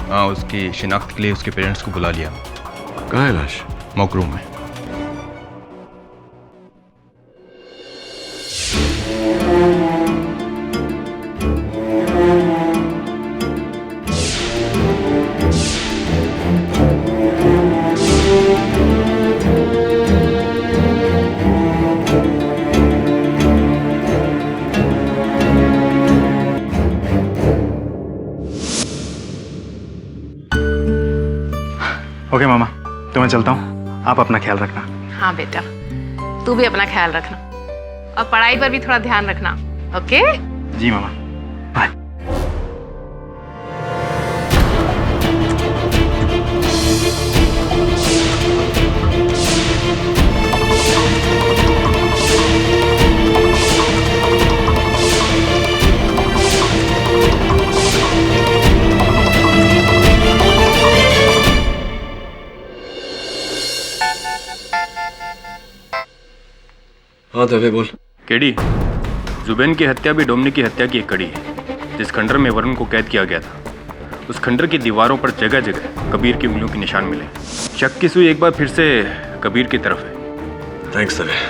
हाँ, उसकी शिनाख्त के लिए उसके पेरेंट्स को बुला लिया। कहाँ है लाश? मॉकरूम में। ओके मामा, तो मैं चलता हूँ, आप अपना ख्याल रखना। हाँ बेटा, तू भी अपना ख्याल रखना और पढ़ाई पर भी थोड़ा ध्यान रखना। ओके? जी मामा। हाँ दवे बोल। केडी, जुबेन की हत्या भी डोमिनिक की हत्या की एक कड़ी है। जिस खंडर में वरुण को कैद किया गया था, उस खंडर की दीवारों पर जगह जगह कबीर की उंगलियों के निशान मिले। शक की सुई एक बार फिर से कबीर की तरफ है। थैंक्स दवे।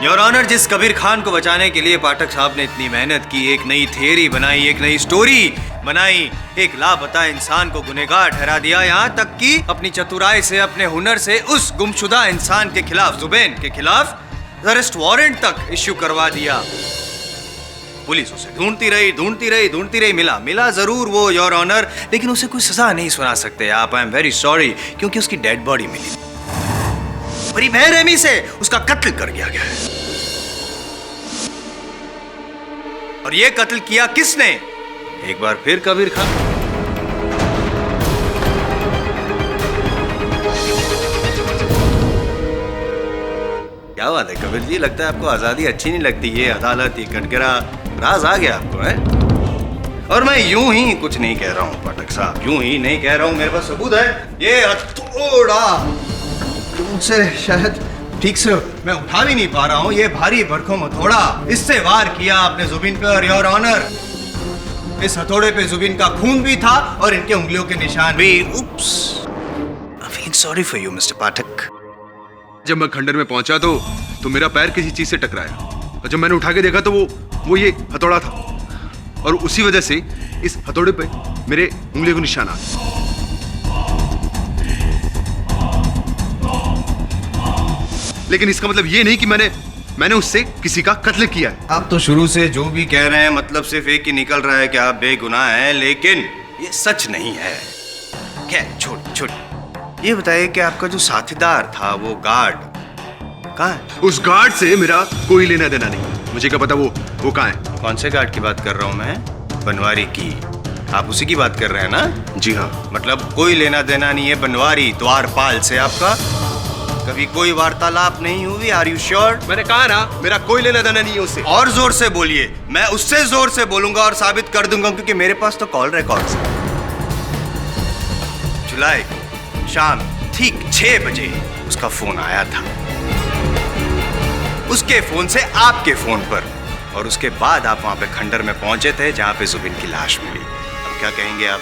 योर ऑनर, जिस कबीर खान को बचाने के लिए पाठक साहब ने इतनी मेहनत की, एक नई थियरी बनाई, एक नई स्टोरी बनाई, एक लापता इंसान को गुनहगार ठहरा दिया, यहाँ तक कि अपनी चतुराई से, अपने हुनर से उस गुमशुदा इंसान के खिलाफ, जुबेन के खिलाफ अरेस्ट वारंट तक इश्यू करवा दिया। पुलिस उसे ढूंढती रही, मिला जरूर वो योर ऑनर, लेकिन उसे कोई सजा नहीं सुना सकते आप। आई एम वेरी सॉरी, क्योंकि उसकी डेड बॉडी मिली, बड़ी बेरहमी से उसका कत्ल कर दिया गया है। और ये कत्ल किया किसने? एक बार फिर कबीर खान। क्या बात है कबीर जी, लगता है आपको आजादी अच्छी नहीं लगती। ये अदालत, ये कटघरा, राज आ गया आपको, है? और मैं यूं ही कुछ नहीं कह रहा हूं पाठक साहब, यूं ही नहीं कह रहा हूं, मेरे पास सबूत है। ये हथौड़ा मुझसे शायद ठीक से मैं उठा भी नहीं पा रहा हूं, ये भारी भरकम हथौड़ा, इससे वार किया आपने जुबिन पे। और योर ऑनर, इस हथौड़े पे जुबिन का खून भी था और इनके उंगलियों के निशान भी। Oops, I feeling sorry for you mister Pathak. जब मैं खंडर में पहुंचा तो मेरा पैर किसी चीज से टकराया, और जब मैंने उठा के देखा तो वो ये हथौड़ा था, और उसी वजह से इस हथौड़े पे मेरे उंगली को निशान आ। लेकिन इसका मतलब ये नहीं कि मैंने उससे किसी का कत्ल किया है। आप तो शुरू से जो भी कह रहे हैं मतलब सिर्फ एक ही निकल रहा है कि आप बेगुनाह हैं, लेकिन ये सच नहीं है। क्या छोड़ ये बताइए कि आपका जो साथीदार था, वो गार्ड कहाँ है? उस गार्ड से मेरा कोई लेना देना नहीं, मुझे क्या पता वो कहाँ है। कौन से गार्ड की बात कर रहा हूँ मैं? बनवारी की। आप उसी की बात कर रहे हैं ना? जी हाँ। मतलब कोई लेना देना नहीं है बनवारी द्वारपाल से आपका? कभी कोई वार्तालाप नहीं हुई? Are you sure? मैंने कहा ना, मेरा कोई लेना देना नहीं है उससे। और जोर से बोलिए, मैं उससे जोर से बोलूंगा और साबित कर दूंगा, क्योंकि मेरे पास तो कॉल रिकॉर्ड्स है। जुलाई को शाम ठीक 6 बजे उसका फोन आया था, उसके फोन से आपके फोन पर, और उसके बाद आप वहां पे खंडर में पहुंचे थे जहां पे जुबिन की लाश मिली। अब क्या कहेंगे आप?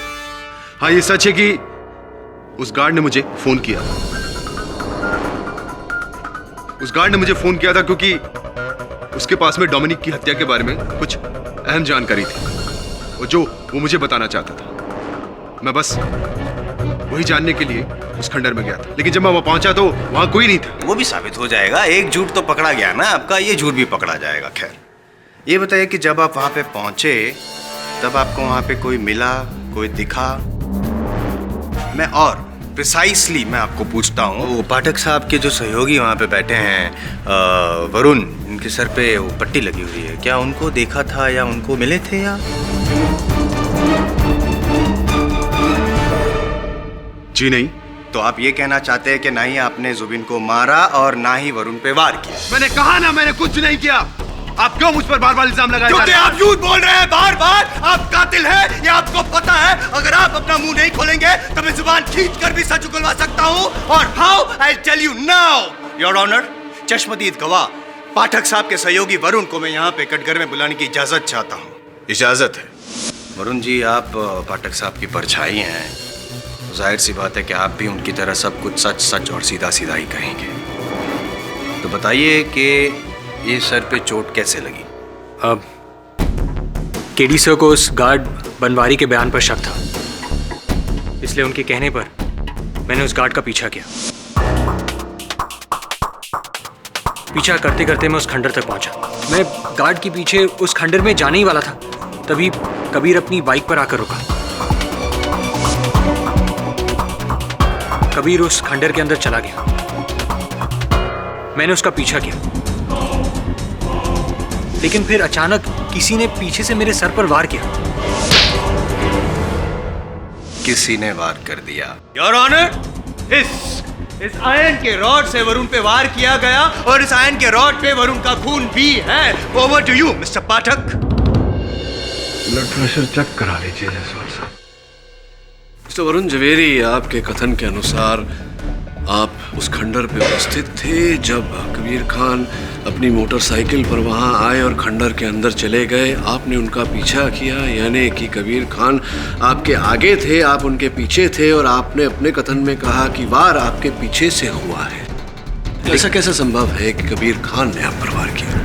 हाँ, ये सच है कि उस गार्ड ने मुझे फोन किया। उस गार्ड ने मुझे फोन किया था क्योंकि उसके पास में डोमिनिक की हत्या के बारे में कुछ अहम जानकारी थी, और जो वो मुझे बताना चाहता था। मैं बस वही जानने के लिए उस खंडर में गया था, लेकिन जब मैं वहां पहुंचा तो वहां कोई नहीं था। वो भी साबित हो जाएगा, एक झूठ तो पकड़ा गया ना आपका, ये झूठ भी पकड़ा जाएगा। खैर, ये बताइए कि जब आप वहां पे पहुंचे तब आपको वहां पे कोई मिला, कोई दिखा? मैं और प्रिसाइसली मैं आपको पूछता हूँ, वो पाठक साहब के जो सहयोगी वहाँ पे बैठे हैं, वरुण, इनके सर पे वो पट्टी लगी हुई है, क्या उनको देखा था या उनको मिले थे? या जी नहीं। तो आप ये कहना चाहते हैं कि ना ही आपने जुबिन को मारा और ना ही वरुण पे वार किया? मैंने कहा ना, मैंने कुछ नहीं किया। आप क्यों मुझ पर बार बार इल्जाम लगाए? क्योंकि आप झूठ बोल रहे हैं बार बार। आप कातिल हैं, ये आपको पता है। अगर आप अपना मुंह नहीं खोलेंगे तो मैं जुबान खींच कर भी सच उगलवा सकता हूँ। और how? I tell you now your honour, चश्मदीद गवाह पाठक साहब के सहयोगी वरुण को मैं यहाँ पे कटघर में बुलाने की इजाजत चाहता हूँ। इजाजत है? वरुण जी, आप पाठक साहब की परछाई हैं, जाहिर सी बात है कि आप भी उनकी तरह सब कुछ सच सच और सीधा सीधा ही कहेंगे। तो बताइए कि ये सर पे चोट कैसे लगी? अब केडी सर को उस गार्ड बनवारी के बयान पर शक था, इसलिए उनके कहने पर मैंने उस गार्ड का पीछा किया। पीछा करते करते मैं उस खंडर तक पहुंचा। मैं गार्ड के पीछे उस खंडर में जाने ही वाला था तभी कबीर अपनी बाइक पर आकर रुका। कबीर उस खंडर के अंदर चला गया। मैंने उसका पीछा किया, लेकिन फिर अचानक किसी ने पीछे से मेरे सर पर वार किया। किसी ने वार कर दिया? योर ऑनर, इस आयरन के रॉड से वरुण पे वार किया गया और इस आयरन के रॉड पे वरुण का खून भी है। Over to you mister Pathak. Blood pressure check करा लीजिए जायसवाल साहब। मिस्टर वरुण जवेरी, आपके कथन के अनुसार आप उस खंडर पे उपस्थित थे जब कबीर खान अपनी मोटरसाइकिल पर वहां आए और खंडर के अंदर चले गए। आपने उनका पीछा किया, यानी कि कबीर खान आपके आगे थे, आप उनके पीछे थे और आपने अपने कथन में कहा कि वार आपके पीछे से हुआ है। ऐसा कैसे संभव है कि कबीर खान ने आप पर वार किया?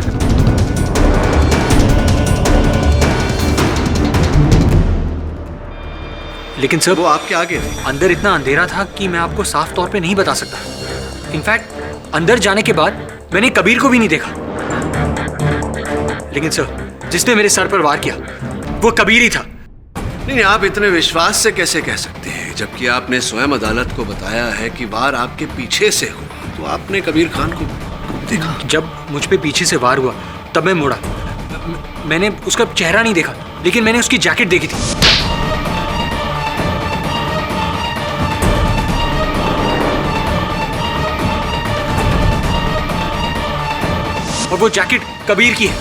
लेकिन सर, वो आपके आगे थे। अंदर इतना अंधेरा था कि मैं आपको साफ तौर पे नहीं बता सकता। इनफैक्ट अंदर जाने के बाद मैंने कबीर को भी नहीं देखा। लेकिन सर, जिसने मेरे सर पर वार किया वो कबीर ही था। नहीं, आप इतने विश्वास से कैसे कह सकते हैं, जबकि आपने स्वयं अदालत को बताया है कि वार आपके पीछे से हुआ। तो आपने कबीर खान को देखा? जब मुझ पे पीछे से वार हुआ तब मैं मुड़ा। मैंने उसका चेहरा नहीं देखा, लेकिन मैंने उसकी जैकेट देखी थी। और वो जैकेट कबीर की है।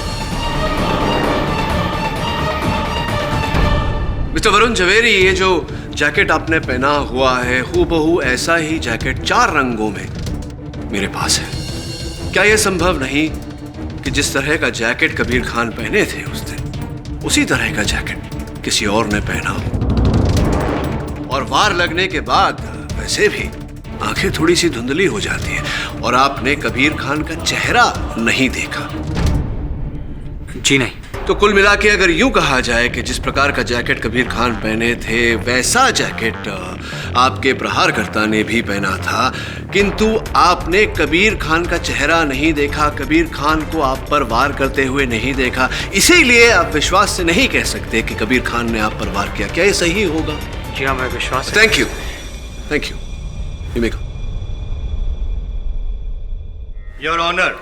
मिस्टर वरुण जवेरी, ये जो जैकेट आपने पहना हुआ है हूबहू ऐसा ही जैकेट 4 रंगों में मेरे पास है। क्या यह संभव नहीं कि जिस तरह का जैकेट कबीर खान पहने थे उस दिन, उसी तरह का जैकेट किसी और ने पहना हो? और वार लगने के बाद वैसे भी आंखें थोड़ी सी धुंधली हो जाती है और आपने कबीर खान का चेहरा नहीं देखा। जी नहीं। तो कुल मिला के अगर यूं कहा जाए कि जिस प्रकार का जैकेट कबीर खान पहने थे वैसा जैकेट आपके प्रहारकर्ता ने भी पहना था, किंतु आपने कबीर खान का चेहरा नहीं देखा, कबीर खान को आप पर वार करते हुए नहीं देखा, इसीलिए आप विश्वास से नहीं कह सकते कि कबीर खान ने आप पर वार किया। क्या ये सही होगा? जी हाँ, मैं Vishwas. Thank you, thank you. Your honour,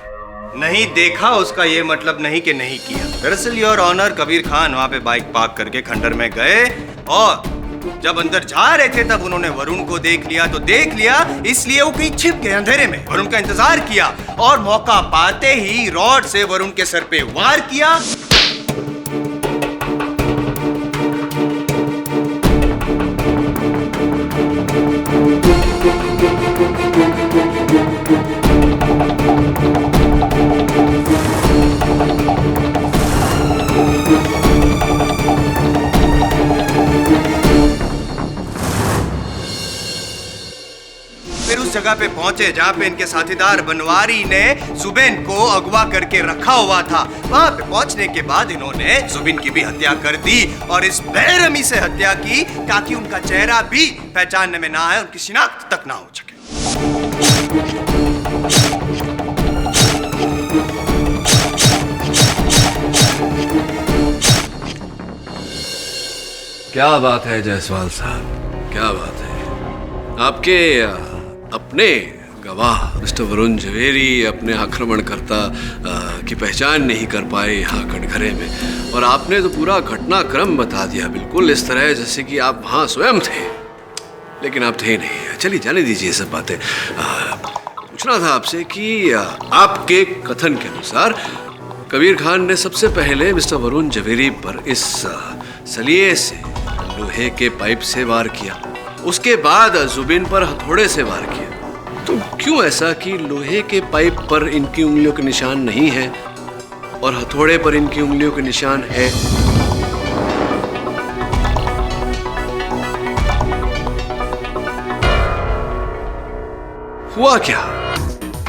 नहीं देखा उसका ये मतलब नहीं कि नहीं किया। दरअसल योर ऑनर, कबीर खान वहां पे बाइक पार्क करके खंडर में गए और जब अंदर जा रहे थे तब उन्होंने वरुण को देख लिया। तो देख लिया इसलिए वो कहीं छिप गए अंधेरे में, वरुण का इंतजार किया और मौका पाते ही रॉड से वरुण के सर पे वार किया। फिर उस जगह पे पहुंचे जहां पे इनके साथीदार बनवारी ने जुबिन को अगवा करके रखा हुआ था। वहां पे पहुंचने के बाद इन्होंने जुबिन की भी हत्या कर दी और इस बेरहमी से हत्या की ताकि उनका चेहरा भी पहचानने में ना आए, उनकी शिनाख्त तक ना हो सके। क्या बात है जायसवाल साहब, क्या बात है। आपके अपने गवाह मिस्टर वरुण जवेरी अपने आक्रमणकर्ता की पहचान नहीं कर पाए यहाँ कटघरे में, और आपने तो पूरा घटनाक्रम बता दिया बिल्कुल इस तरह जैसे कि आप वहाँ स्वयं थे, लेकिन आप थे नहीं। चलिए जाने दीजिए सब बातें। पूछना था आपसे कि आपके कथन के अनुसार कबीर खान ने सबसे पहले मिस्टर वरुण जवेरी पर इस सलिए से, लोहे के पाइप से वार किया, उसके बाद जुबिन पर हथौड़े से वार किया। तो क्यों ऐसा कि लोहे के पाइप पर इनकी उंगलियों के निशान नहीं है और हथौड़े पर इनकी उंगलियों के निशान है? हुआ क्या?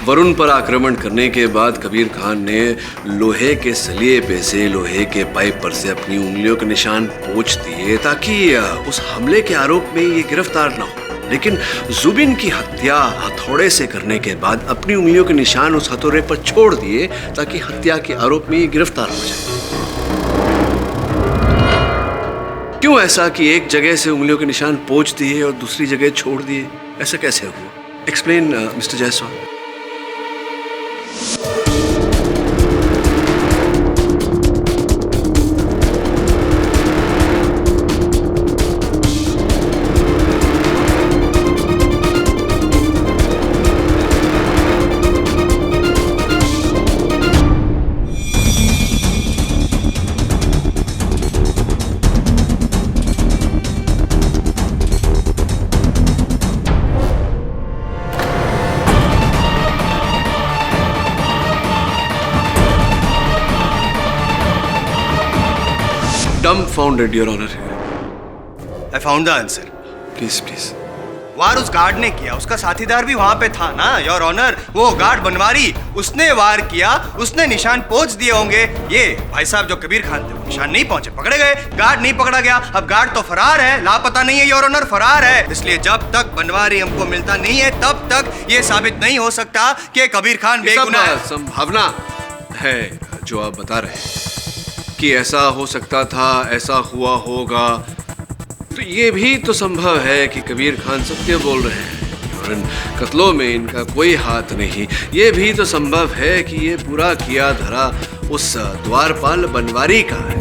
वरुण पर आक्रमण करने के बाद कबीर खान ने लोहे के सलिए पे से, लोहे के पाइप पर से अपनी उंगलियों के निशान पोंछ दिए ताकि उस हमले के आरोप में ये गिरफ्तार ना हो। लेकिन जुबिन की हत्या हथौड़े से करने के बाद अपनी उंगलियों के निशान उस हथौड़े पर छोड़ दिए ताकि हत्या के आरोप में ये गिरफ्तार हो जाए। क्यों ऐसा कि एक जगह से उंगलियों के निशान पोंछ दिए और दूसरी जगह छोड़ दिए? ऐसा कैसे हुआ? Explain mister Jaiswal. Dumbfounded, Your Honor. I found the answer. Please, please. वार उस गार्ड ने किया, उसका साथीदार भी वहां पे था ना योर ऑनर। वो गार्ड बनवारी, उसने वार किया, उसने निशान पोंछ दिए होंगे। ये भाई साहब जो कबीर खान थे वो निशान नहीं पहुंचे, पकड़े गए, गार्ड नहीं पकड़ा गया। अब गार्ड तो फरार है, लापता नहीं है योर ऑनर, फरार है। इसलिए जब तक बनवारी हमको मिलता नहीं है तब तक ये साबित नहीं हो सकता कि कबीर खान बेगुनाह है। संभावना है जो आप बता रहे हैं कि ऐसा हो सकता था, ऐसा हुआ होगा, तो ये भी तो संभव है कि कबीर खान सत्य बोल रहे हैं और इन कत्लों में इनका कोई हाथ नहीं। ये भी तो संभव है कि ये पूरा किया धरा उस द्वारपाल बनवारी का है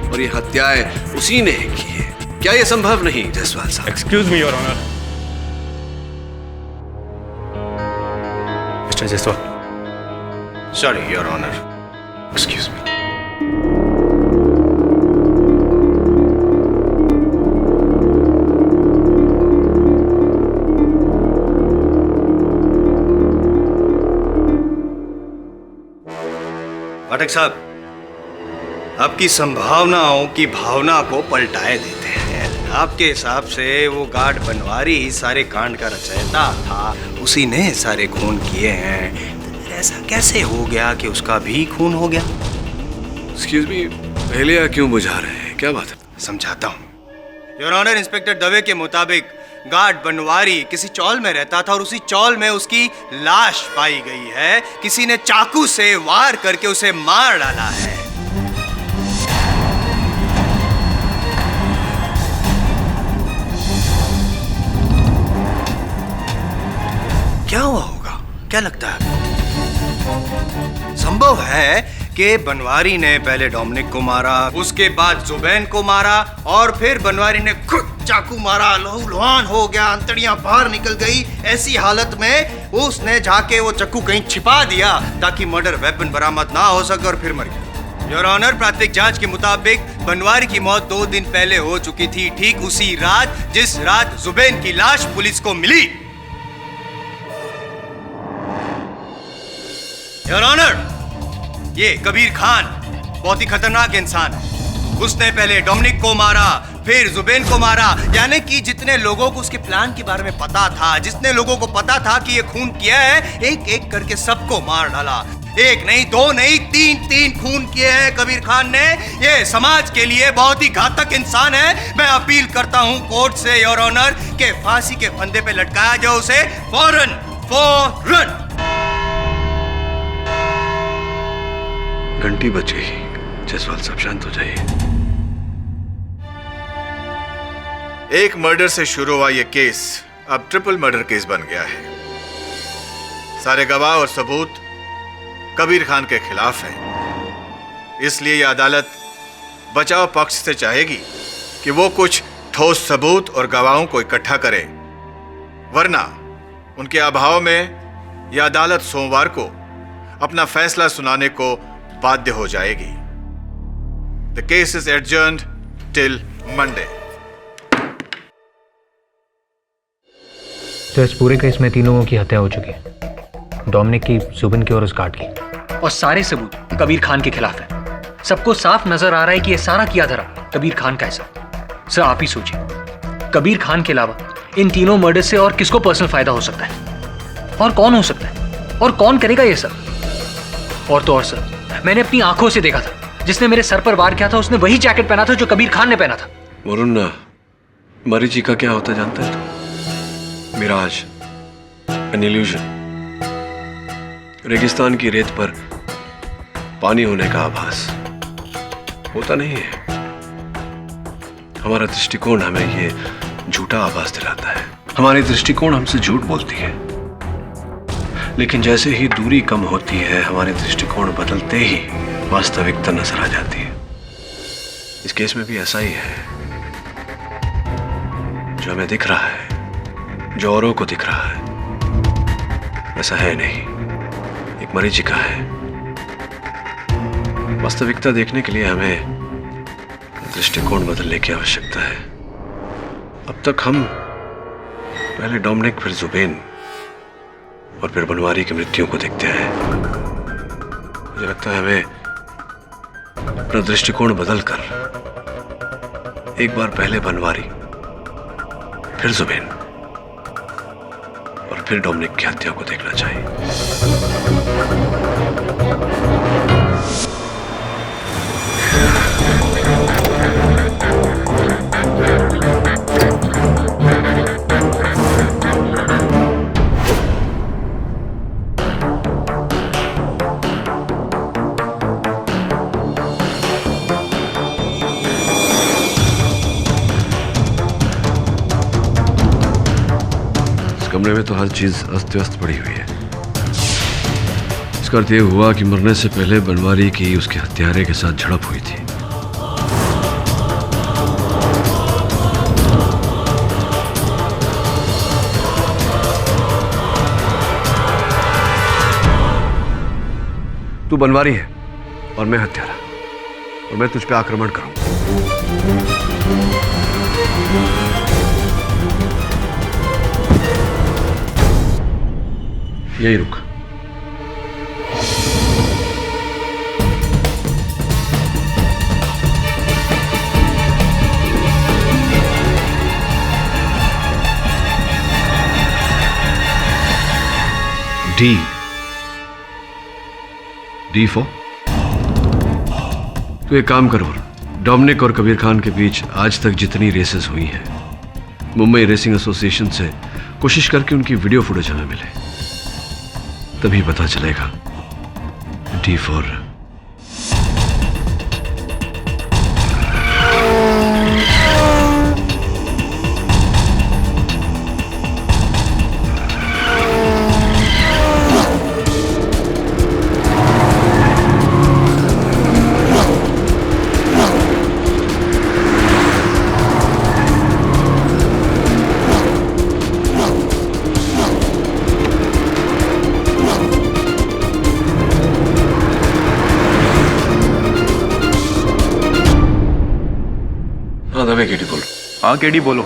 और ये हत्याएं उसी ने की है। क्या ये संभव नहीं जायसवाल साहब? Excuse me your honour. Mister Jaiswal. Sorry your honour. Excuse me. Pathak साहब, आपकी संभावनाओं की भावना को पलटाए देते हैं। आपके हिसाब से वो गार्ड बनवारी सारे कांड का रचयिता था, उसी ने सारे खून किए हैं। ऐसा कैसे हो गया कि उसका भी खून हो गया? एक्सक्यूज मी, पहले क्यों बुझा रहे हैं? क्या बात है? समझाता हूँ योर ऑनर। इंस्पेक्टर दवे के मुताबिक गार्ड बनवारी किसी चौल में रहता था और उसी चौल में उसकी लाश पाई गई है। किसी ने चाकू से वार करके उसे मार डाला है। क्या हुआ होगा? क्या लगता है? संभव है कि बनवारी ने पहले डोमिनिक को मारा, उसके बाद जुबैन को मारा और फिर बनवारी ने खुद चाकू मारा, लहूलुहान हो गया, अंतड़ियां बाहर निकल गई। ऐसी हालत में उसने जाके वो चाकू कहीं छिपा दिया ताकि मर्डर वेपन बरामद ना हो सके और फिर मर गया। योर ऑनर, प्राथमिक जांच के मुताबिक बनवारी की मौत 2 दिन पहले हो चुकी थी, ठीक उसी रात जिस रात जुबैन की लाश पुलिस को मिली। योर ऑनर, ये कबीर खान बहुत ही खतरनाक इंसान है। उसने पहले डोमिनिक को मारा, फिर जुबैन को मारा, यानी कि जितने लोगों को उसके प्लान के बारे में पता था, जितने लोगों को पता था कि ये खून किया है, एक एक करके सबको मार डाला। 1 नहीं, 2 नहीं, 3 खून किए हैं कबीर खान ने। ये समाज के लिए बहुत ही घातक इंसान है। मैं अपील करता हूं कोर्ट से योर ऑनर के फांसी के फंदे पे लटकाया जाए उसे फौरन। घंटी बज गई। जायसवाल साहब शांत हो जाइए। एक मर्डर से शुरू हुआ ये केस अब ट्रिपल मर्डर केस बन गया है। सारे गवाह और सबूत कबीर खान के खिलाफ हैं। इसलिए यह अदालत बचाव पक्ष से चाहेगी कि वो कुछ ठोस सबूत और गवाहों को इकट्ठा करे, वरना उनके अभाव में यह अदालत सोमवार को अपना फैसला सुनाने को बाध्य हो जाएगी। The case is adjourned till Monday. तो इस पूरे केस में 3 लोगों की हत्या हो चुकी है, डोमिनिक की, जुबैन की और उस गार्ड की, और सारे सबूत कबीर खान के खिलाफ है। सबको साफ नजर आ रहा है कि ये सारा किया धरा कबीर खान का है। सर आप ही सोचिए, कबीर खान के अलावा इन तीनों मर्डर से और किसको पर्सनल फायदा हो सकता है, और कौन हो सकता है, और कौन करेगा ये सब? और तो और सर, मैंने अपनी आंखों से देखा था, जिसने मेरे सर पर वार किया था उसने वही जैकेट पहना था जो कबीर खान ने पहना था। वरुण, मरीची का क्या होता जानता है तू? मिराज, एन इल्यूजन, रेगिस्तान की रेत पर पानी होने का आभास, होता नहीं है। हमारा दृष्टिकोण हमें ये झूठा आभास दिलाता है, हमारी दृष्टिकोण हमसे झूठ बोलती है। लेकिन जैसे ही दूरी कम होती है, हमारे दृष्टिकोण बदलते ही वास्तविकता नजर आ जाती है। इस केस में भी ऐसा ही है। जो हमें दिख रहा है, जो औरों को दिख रहा है, ऐसा है नहीं, एक मरीचिका है। वास्तविकता देखने के लिए हमें दृष्टिकोण बदलने की आवश्यकता है। अब तक हम पहले डोमिनिक, फिर जुबेन और फिर बनवारी की मृत्यु को देखते हैं। मुझे लगता है हमें अपना दृष्टिकोण बदलकर एक बार पहले बनवारी, फिर जुबेन और फिर डोमिनिक की हत्या को देखना चाहिए। कमरे में तो हर चीज अस्त व्यस्त पड़ी हुई है। इसका अर्थ यह हुआ कि मरने से पहले बनवारी की उसके हत्यारे के साथ झड़प हुई थी। तू बनवारी है और मैं हत्यारा, और मैं तुझ पे आक्रमण करूंगा। यही रुक। डी फॉर तो एक काम करो, डोमिनिक और कबीर खान के बीच आज तक जितनी रेसेस हुई हैं, मुंबई रेसिंग एसोसिएशन से कोशिश करके उनकी वीडियो फुटेज हमें मिले, तभी पता चलेगा। डी फॉर हाँ केडी बोलो।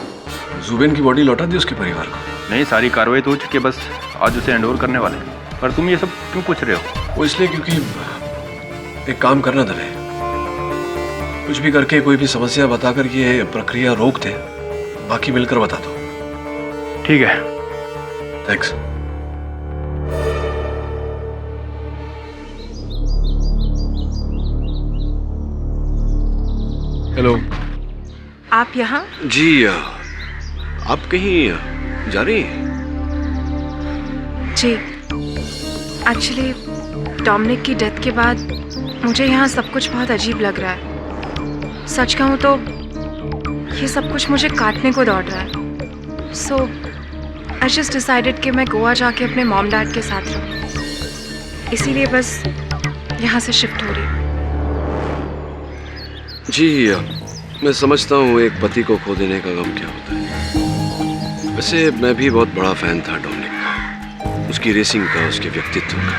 जुबेन की बॉडी लौटा दी उसके परिवार को? नहीं, सारी कार्रवाई तो हो चुकी है, बस आज उसे हैंडओवर करने वाले हैं। पर तुम ये सब क्यों पूछ रहे हो? वो इसलिए क्योंकि एक काम करना दले, कुछ भी करके कोई भी समस्या बताकर ये प्रक्रिया रोक दे, बाकी मिलकर बता दो। ठीक है, थैंक्स। हेलो। आप यहाँ? जी, आप कहीं जा रही हैं? जी, एक्चुअली डोमिनिक की डेथ के बाद मुझे यहाँ सब कुछ बहुत अजीब लग रहा है। सच कहूँ तो ये सब कुछ मुझे काटने को दौड़ रहा है। सो आई जस्ट डिसाइडेड कि मैं गोवा जाके अपने मॉम डैड के साथ रहूँ, इसीलिए बस यहाँ से शिफ्ट हो रही हूँ। जी, मैं समझता हूँ एक पति को खो देने का गम क्या होता है। वैसे मैं भी बहुत बड़ा फैन था डोमिनिक का, उसकी रेसिंग का, उसके व्यक्तित्व का।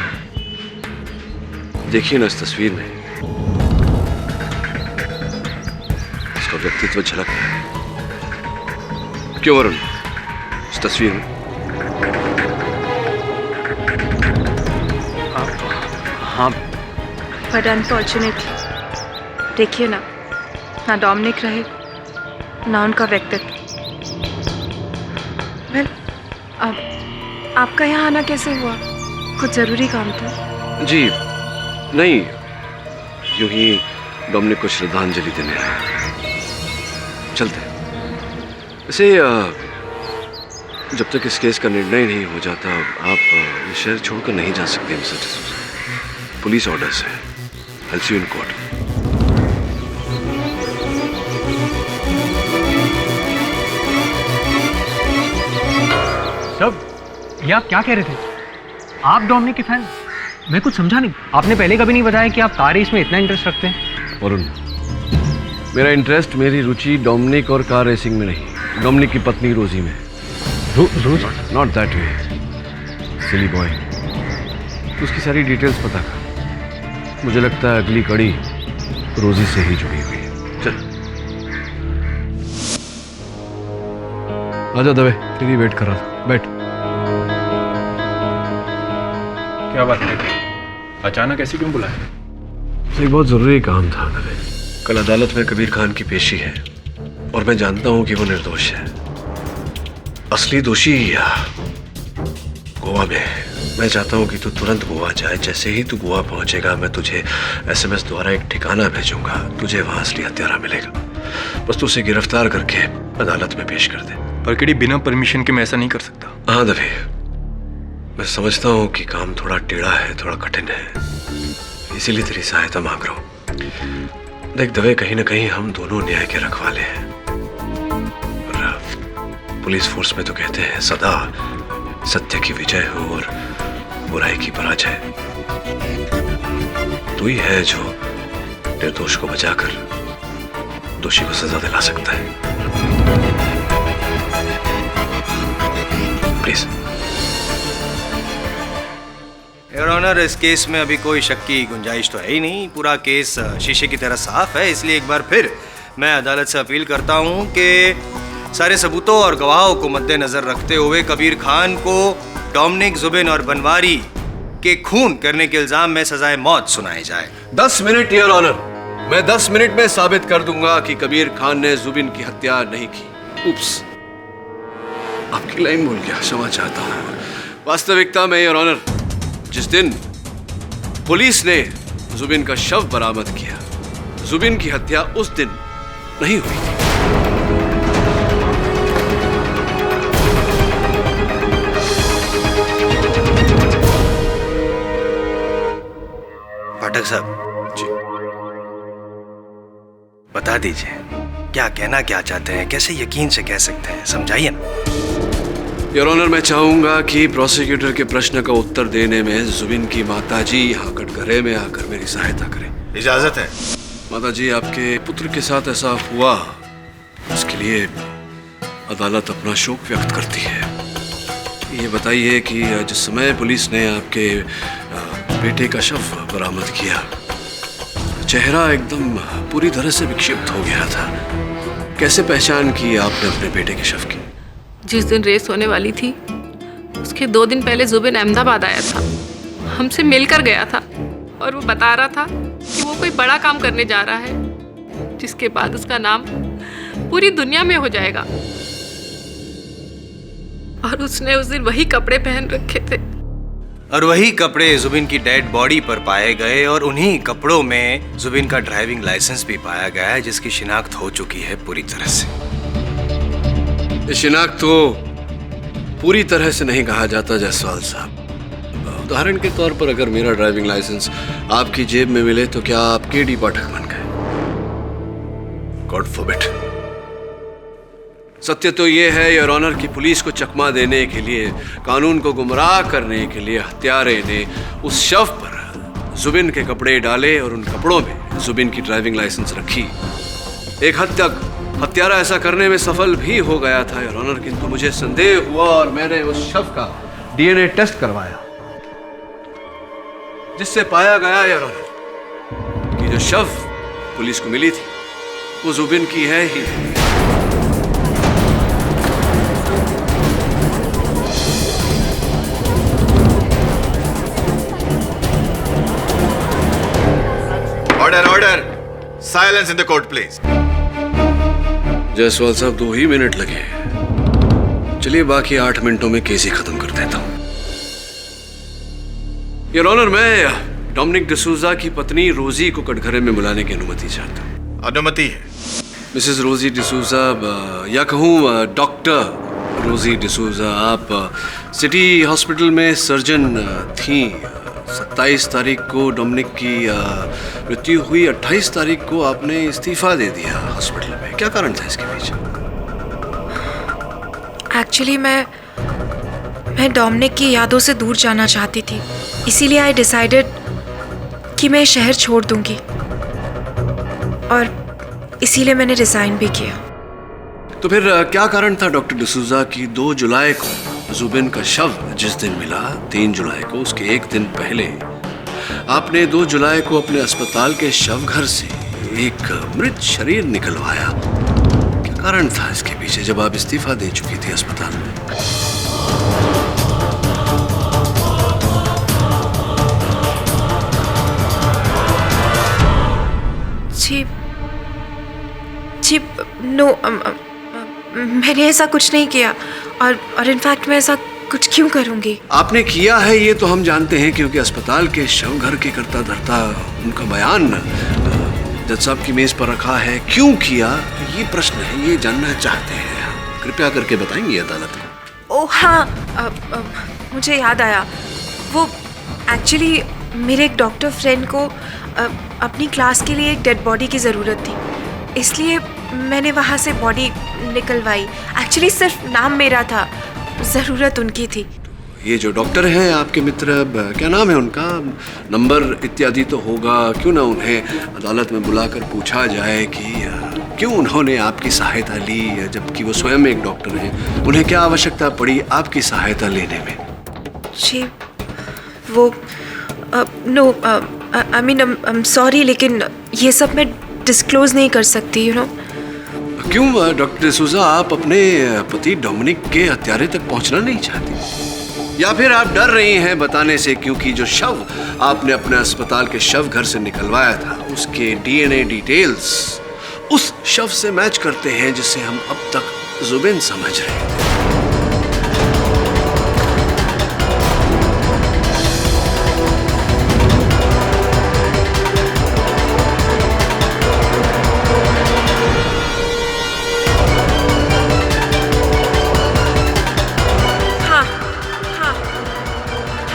देखिए ना इस तस्वीर में उसका व्यक्तित्व झलक रहा है। क्यों वरुण, इस तस्वीर में? हाँ, बट अनफॉर्चुनेटली देखिए ना डोमिनिक रहे ना उनका व्यक्तित्व। वेल, अब आपका यहाँ आना कैसे हुआ? कुछ जरूरी काम था? जी नहीं, यूं ही डोमिनिक को श्रद्धांजलि देने आए। चलते। वैसे जब तक इस केस का निर्णय नहीं हो जाता, आप ये शहर छोड़कर नहीं जा सकते मिस्टर डिसूजा। पुलिस ऑर्डर्स है। I'll see you in court. सब ये आप क्या कह रहे थे? आप डोमिनिक के फैन? मैं कुछ समझा नहीं। आपने पहले कभी नहीं बताया कि आप कार रेस में इतना इंटरेस्ट रखते हैं। वरुण, मेरा इंटरेस्ट, मेरी रुचि डोमिनिक और कार रेसिंग में नहीं, डोमिनिक की पत्नी रोजी में। Rose? Not that way, silly boy. उसकी सारी डिटेल्स पता कर। मुझे लगता है अगली कड़ी रोजी से ही जुड़ी हुई है। चल आजा दवे, तेरी वेट कर रहा था, बैठ। क्या बात है? अचानक ऐसे क्यों बुलाया? एक बहुत जरूरी काम था दवे। कल अदालत में कबीर खान की पेशी है और मैं जानता हूं कि वो निर्दोष है। असली दोषी गोवा में है। मैं चाहता हूं कि तू तुरंत गोवा जाए। जैसे ही तू गोवा पहुंचेगा मैं तुझे SMS द्वारा एक ठिकाना भेजूंगा। तुझे वहां असली हत्यारा मिलेगा। बस तू उसे गिरफ्तार करके अदालत में पेश कर दे। पर केडी, बिना परमिशन के मैं ऐसा नहीं कर सकता। हाँ दवे, मैं समझता हूँ कि काम थोड़ा टेढ़ा है, थोड़ा कठिन है, इसीलिए तेरी सहायता मांग रहा हूँ। देख दवे, कहीं ना कहीं हम दोनों न्याय के रखवाले हैं। और पुलिस फोर्स में तो कहते हैं सदा सत्य की विजय हो और बुराई की पराजय। तू ही है जो निर्दोष को बचाकर दोषी को सजा दिला सकता है। प्लीज। योर ऑनर, इस केस में अभी कोई शक की गुंजाइश तो है ही नहीं। पूरा केस शीशे की तरह साफ है। इसलिए एक बार फिर मैं अदालत से अपील करता हूं कि सारे सबूतों और गवाहों को मद्देनजर रखते हुए कबीर खान को डोमिनिक, जुबिन और बनवारी के खून करने के इल्जाम में सजाए मौत सुनाई जाए। 10 मिनट योर ऑनर। मैं 10 मिनट में साबित कर दूंगा कि कबीर खान ने जुबिन की हत्या नहीं की। उप्स, आपकी लाइन भूल गया, क्षमा चाहता हूं। वास्तविकता में योर ऑनर, जिस दिन पुलिस ने जुबिन का शव बरामद किया, जुबिन की हत्या उस दिन नहीं हुई थी। पाठक साहब जी, बता दीजिए क्या कहना क्या चाहते हैं, कैसे यकीन से कह सकते हैं, समझाइए ना। योर ऑनर, मैं चाहूंगा कि प्रोसिक्यूटर के प्रश्न का उत्तर देने में जुबिन की माताजी यहाँ कटघरे में आकर मेरी सहायता करें। इजाजत है। माताजी, आपके पुत्र के साथ ऐसा हुआ, इसके लिए अदालत अपना शोक व्यक्त करती है। ये बताइए कि जिस समय पुलिस ने आपके बेटे का शव बरामद किया, चेहरा एकदम पूरी तरह से विक्षिप्त हो गया था। कैसे पहचान की आपने अपने बेटे के शव की? जिस दिन रेस होने वाली थी उसके 2 दिन पहले जुबिन अहमदाबाद आया था, हमसे मिलकर गया था और वो बता रहा था कि वो कोई बड़ा काम करने जा रहा है जिसके बाद उसका नाम पूरी दुनिया में हो जाएगा। और उसने उस दिन वही कपड़े पहन रखे थे और वही कपड़े जुबिन की डेड बॉडी पर पाए गए और उन्हीं कपड़ों में जुबिन का ड्राइविंग लाइसेंस भी पाया गया है, जिसकी शिनाख्त हो चुकी है पूरी तरह से। ये शिनाख्त तो पूरी तरह से नहीं कहा जाता जायसवाल साहब। उदाहरण के तौर पर अगर मेरा ड्राइविंग लाइसेंस आपकी जेब में मिले तो क्या आप केडी पाठक बन गए? God forbid. सत्य तो ये है योर ऑनर कि पुलिस को चकमा देने के लिए, कानून को गुमराह करने के लिए हत्यारे ने उस शव पर जुबिन के कपड़े डाले और उन कपड़ों में जुबिन की ड्राइविंग लाइसेंस रखी। एक हद तक हत्यारा ऐसा करने में सफल भी हो गया था योर ऑनर, किंतु मुझे संदेह हुआ और मैंने उस शव का DNA टेस्ट करवाया, जिससे पाया गया योर ऑनर कि जो शव पुलिस को मिली थी वो जुबिन की है ही। Order order, silence in the court please. Jaiswal साहब, 2 ही मिनट लगे। चलिए बाकी 8 मिनटों में केस ही खत्म कर देता हूं। योर ऑनर, मैं डोमिनिक डिसूजा की पत्नी रोजी को कटघरे में बुलाने की अनुमति चाहता हूं। अनुमति है। मिसेस रोजी डिसूजा, या कहूँ डॉक्टर रोजी डिसूजा, आप सिटी हॉस्पिटल में सर्जन थी। 27 तारीख को डोमिनिक की मृत्यु हुई, 28 तारीख को आपने इस्तीफा दे दिया हॉस्पिटल में। क्या कारण था इसके पीछे? एक्चुअली मैं मैं डोमिनिक की यादों से दूर जाना चाहती थी, इसीलिए आई डिसाइडेड कि मैं शहर छोड़ दूंगी और इसीलिए मैंने रिजाइन भी किया। तो फिर क्या कारण था डॉक्टर डिसूजा की 2 जुलाई को जुबिन का शव जिस दिन मिला, 3 जुलाई को उसके एक दिन पहले आपने 2 जुलाई को अपने अस्पताल के शव घर से एक मृत शरीर निकलवाया? क्या कारण था इसके पीछे जब आप इस्तीफा दे चुकी थी अस्पताल में? जी नो, मैंने ऐसा कुछ नहीं किया और इनफैक्ट मैं ऐसा कुछ क्यों करूंगी? आपने किया है ये तो हम जानते हैं, क्योंकि अस्पताल के शव घर के करता धरता उनका बयान जज साहब की मेज पर रखा है। क्यों किया ये प्रश्न है, ये जानना चाहते हैं। कृपया करके बताएंगे अदालत को। ओह हाँ, मुझे याद आया। वो एक्चुअली मेरे एक डॉक्टर फ्रेंड को अपनी क्लास के लिए एक डेड बॉडी की ज़रूरत थी, इसलिए मैंने वहाँ से बॉडी निकलवाई। एक्चुअली सिर्फ नाम मेरा था, ज़रूरत उनकी थी। ये जो डॉक्टर हैं आपके मित्र, क्या नाम है उनका? नंबर इत्यादि तो होगा। क्यों ना उन्हें अदालत में बुलाकर पूछा जाए कि क्यों उन्होंने आपकी सहायता ली, जबकि वो स्वयं एक डॉक्टर हैं। उन्हें क्या आवश्यकता पड़ी आपकी सहायता लेने में? जी वो no, I mean I am sorry, लेकिन ये सब मैं डिस्क्लोज नहीं कर सकती, यू नो। क्यों डॉक्टर डिसूजा, आप अपने पति डोमिनिक के हत्यारे तक पहुंचना नहीं चाहती, या फिर आप डर रही हैं बताने से क्योंकि जो शव आपने अपने अस्पताल के शव घर से निकलवाया था उसके डीएनए डिटेल्स उस शव से मैच करते हैं जिसे हम अब तक जुबिन समझ रहे थे?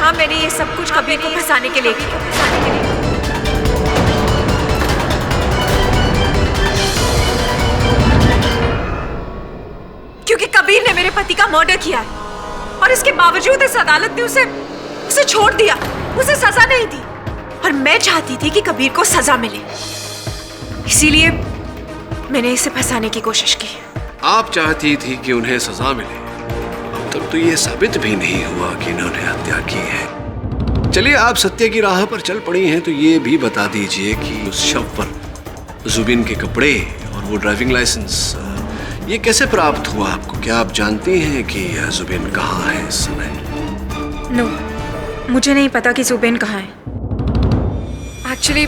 मैंने ये सब कुछ कबीर को फंसाने के लिए किया, क्योंकि कबीर ने मेरे पति का मर्डर किया है और इसके बावजूद इस अदालत ने उसे छोड़ दिया, उसे सजा नहीं दी। और मैं चाहती थी कि कबीर को सजा मिले, इसीलिए मैंने इसे फंसाने की कोशिश की। आप चाहती थी कि उन्हें सजा मिले, तब तो ये साबित भी नहीं हुआ कि इन्होंने हत्या की है। चलिए, आप सत्य की राह पर चल पड़ी हैं तो ये भी बता दीजिए कि उस शव पर जुबिन के कपड़े और वो ड्राइविंग लाइसेंस ये कैसे प्राप्त हुआ आपको? क्या आप जानती हैं कि जुबिन कहाँ है इस समय? नो, मुझे नहीं पता कि जुबिन कहाँ है। एक्चुअली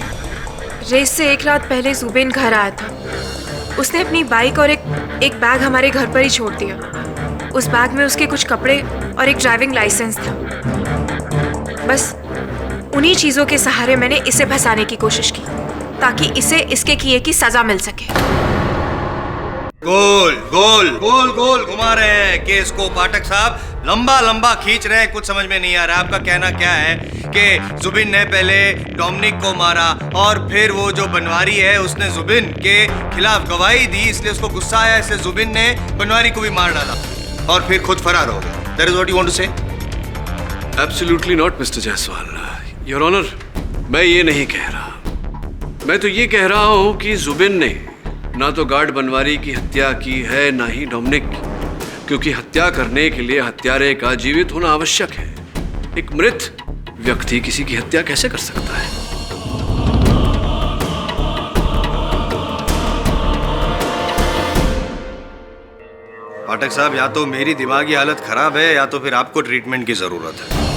रेस से एक रात पहले जुबिन घर आया था। उसने अपनी बाइक और एक बैग हमारे घर पर ही छोड़ दिया। उस बैग में उसके कुछ कपड़े और एक ड्राइविंग लाइसेंस था। बस उन्हीं चीज़ों के सहारे मैंने इसे फंसाने की कोशिश की ताकि इसे इसके किए की सजा मिल सके। गोल गोल गोल गोल घुमा रहे हैं केस को पाठक साहब, लंबा लंबा खींच रहे हैं। कुछ समझ में नहीं आ रहा आपका कहना क्या है कि जुबिन ने पहले डोमिनिक को मारा और फिर वो जो बनवारी है उसने जुबिन के खिलाफ गवाही दी, इसलिए उसको गुस्सा आया, इसलिए जुबिन ने बनवारी को भी मार डाला और फिर खुद फरार हो गया। That is what you want to say? Absolutely not, Mr. Jaiswal. Your Honor, मैं ये नहीं कह रहा। मैं तो ये कह रहा हूँ कि जुबिन ने ना तो गार्ड बनवारी की हत्या की है ना ही डोमिनिक की, क्योंकि हत्या करने के लिए हत्यारे का जीवित होना आवश्यक है। एक मृत व्यक्ति किसी की हत्या कैसे कर सकता है? पाठक साहब, या तो मेरी दिमागी हालत खराब है या तो फिर आपको ट्रीटमेंट की जरूरत है।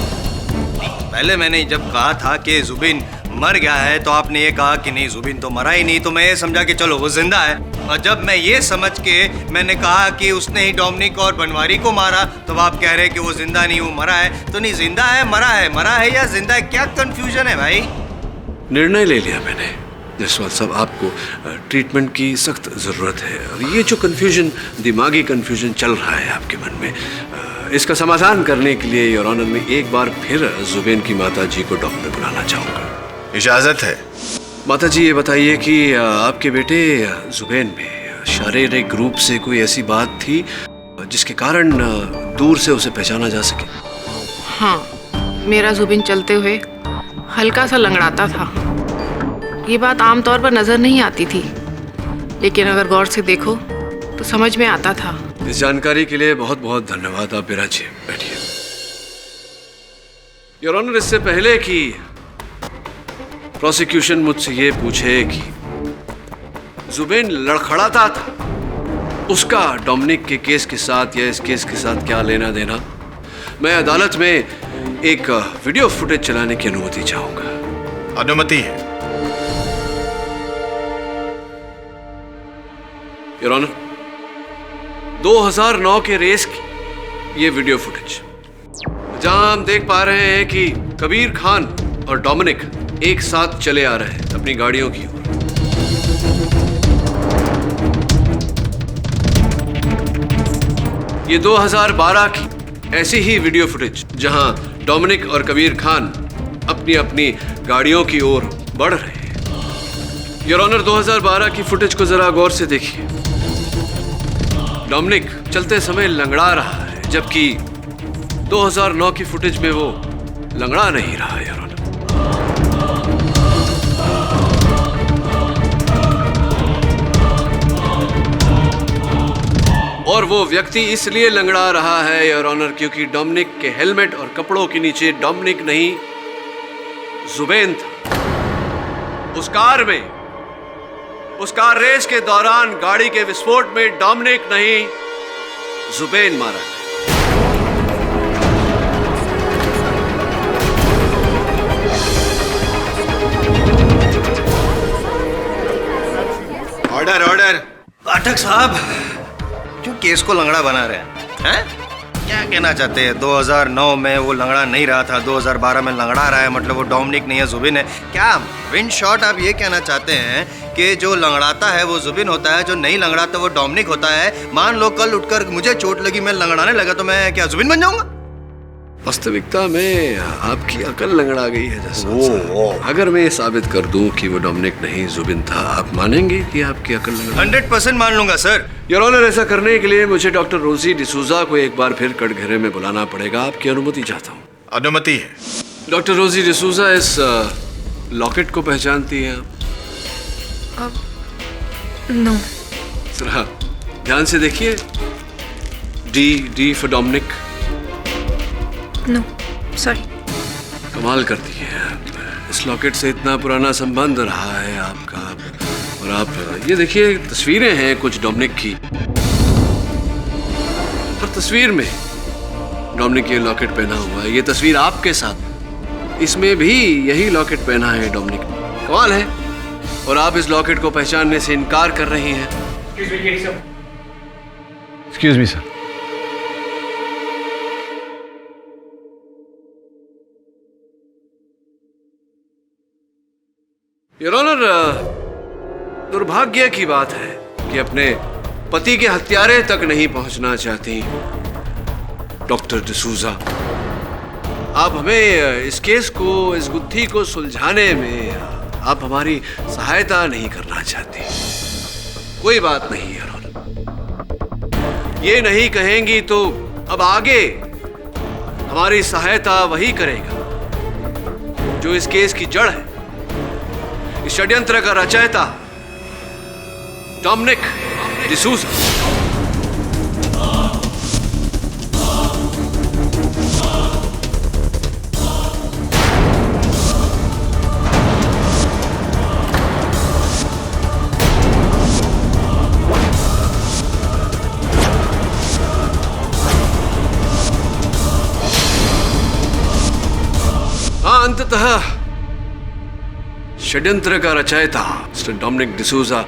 पहले मैंने जब कहा था कि जुबिन मर गया है तो आपने ये कहा कि नहीं जुबिन तो मरा ही नहीं, तो मैं ये समझा कि चलो वो जिंदा है। और जब मैं ये समझ के मैंने कहा कि उसने ही डोमिनिक और बनवारी को मारा तो आप कह रहे हैं कि वो जिंदा नहीं, वो मरा है। तो नहीं, जिंदा है, मरा है या जिंदा है, क्या कंफ्यूजन है भाई? निर्णय ले लिया मैंने जायसवाल साहब, आपको ट्रीटमेंट की सख्त ज़रूरत है। और ये जो कन्फ्यूजन, दिमागी कन्फ्यूजन चल रहा है आपके मन में, इसका समाधान करने के लिए योर ऑनर में एक बार फिर जुबिन की माता जी को डॉक्टर बुलाना चाहूँगा। इजाज़त है। माता जी, ये बताइए कि आपके बेटे जुबैन में शारीरिक रूप से कोई ऐसी बात थी जिसके कारण दूर से उसे पहचाना जा सके? हाँ, मेरा जुबिन चलते हुए हल्का सा लंगड़ाता था। ये बात आमतौर पर नजर नहीं आती थी, लेकिन अगर गौर से देखो तो समझ में आता था। इस जानकारी के लिए बहुत बहुत धन्यवाद। आप विराजिए, बैठिए। योर ऑनर, इससे पहले कि प्रोसिक्यूशन मुझसे ये पूछे कि जुबेन लड़खड़ाता था, उसका डोमिनिक के केस के साथ या इस केस के साथ क्या लेना देना, मैं अदालत में एक वीडियो फुटेज चलाने की अनुमति चाहूंगा। अनुमति है। योर ऑनर, 2009 के रेस की ये वीडियो फुटेज, जहां हम देख पा रहे हैं कि कबीर खान और डोमिनिक एक साथ चले आ रहे हैं अपनी गाड़ियों की ओर। ये 2012 की ऐसी ही वीडियो फुटेज, जहां डोमिनिक और कबीर खान अपनी अपनी गाड़ियों की ओर बढ़ रहे हैं। योर ऑनर, 2012 की फुटेज को जरा गौर से देखिए। डोमिनिक चलते समय लंगड़ा रहा है, जबकि 2009 की फुटेज में वो लंगड़ा नहीं रहा है। योर ऑनर, और वो व्यक्ति इसलिए लंगड़ा रहा है योर ऑनर, क्योंकि डोमिनिक के हेलमेट और कपड़ों के नीचे डोमिनिक नहीं जुबेन था। उस कार रेस के दौरान गाड़ी के विस्फोट में डोमिनिक नहीं जुबेन मारा गया। Order order. पाठक साहब क्यों केस को लंगड़ा बना रहे हैं? क्या कहना चाहते हैं? 2009 में वो लंगड़ा नहीं रहा था, 2012 में लंगड़ा रहा है, मतलब वो डोमिनिक नहीं है, जुबिन है। क्या विन शॉट आप ये कहना चाहते हैं कि जो लंगड़ाता है वो जुबिन होता है, जो नहीं लंगड़ाता वो डोमिनिक होता है? मान लो कल उठकर मुझे चोट लगी, मैं लंगड़ाने लगा, तो मैं क्या जुबिन बन जाऊंगा? वास्तविकता में आपकी अकल लंगड़ा गई है जैसा। अगर मैं ये साबित कर दूं कि वो डोमिनिक नहीं जुबिन था, आप मानेंगे कि आपकी अकल लंगड़ा? 100% मान लूंगा सर। योर ऑनर, ऐसा करने के लिए मुझे डॉक्टर रोजी डिसूजा को एक बार फिर कटघरे में बुलाना पड़ेगा। आपकी अनुमति चाहता हूँ। अनुमति है। डॉक्टर रोजी डिसूजा, इस लॉकेट को पहचानती हैं आप? नो। जरा ध्यान से देखिए। D for Dominic. No, sorry. कमाल करती है, इस लॉकेट से इतना पुराना संबंध रहा है आपका। और आप ये देखिए, तस्वीरें हैं कुछ डोमिनिक की, और तस्वीर में डोमिनिक ये लॉकेट पहना हुआ है। ये तस्वीर आपके साथ, इसमें भी यही लॉकेट पहना है डोमिनिक। कमाल है। और आप इस लॉकेट को पहचानने से इनकार कर रही हैं। Excuse me sir. Your honour, दुर्भाग्य की बात है कि अपने पति के हत्यारे तक नहीं पहुंचना चाहती डॉक्टर डिसूजा। आप हमें इस केस को, इस गुत्थी को सुलझाने में आप हमारी सहायता नहीं करना चाहती। कोई बात नहीं योर ऑनर, ये नहीं कहेंगी तो अब आगे हमारी सहायता वही करेगा जो इस केस की जड़ है, इस षड्यंत्र का रचयिता डोमिनिक डिसूजा। हाँ, अंततः षड्यंत्र का रचयिता मिस्टर डोमिनिक डिसूजा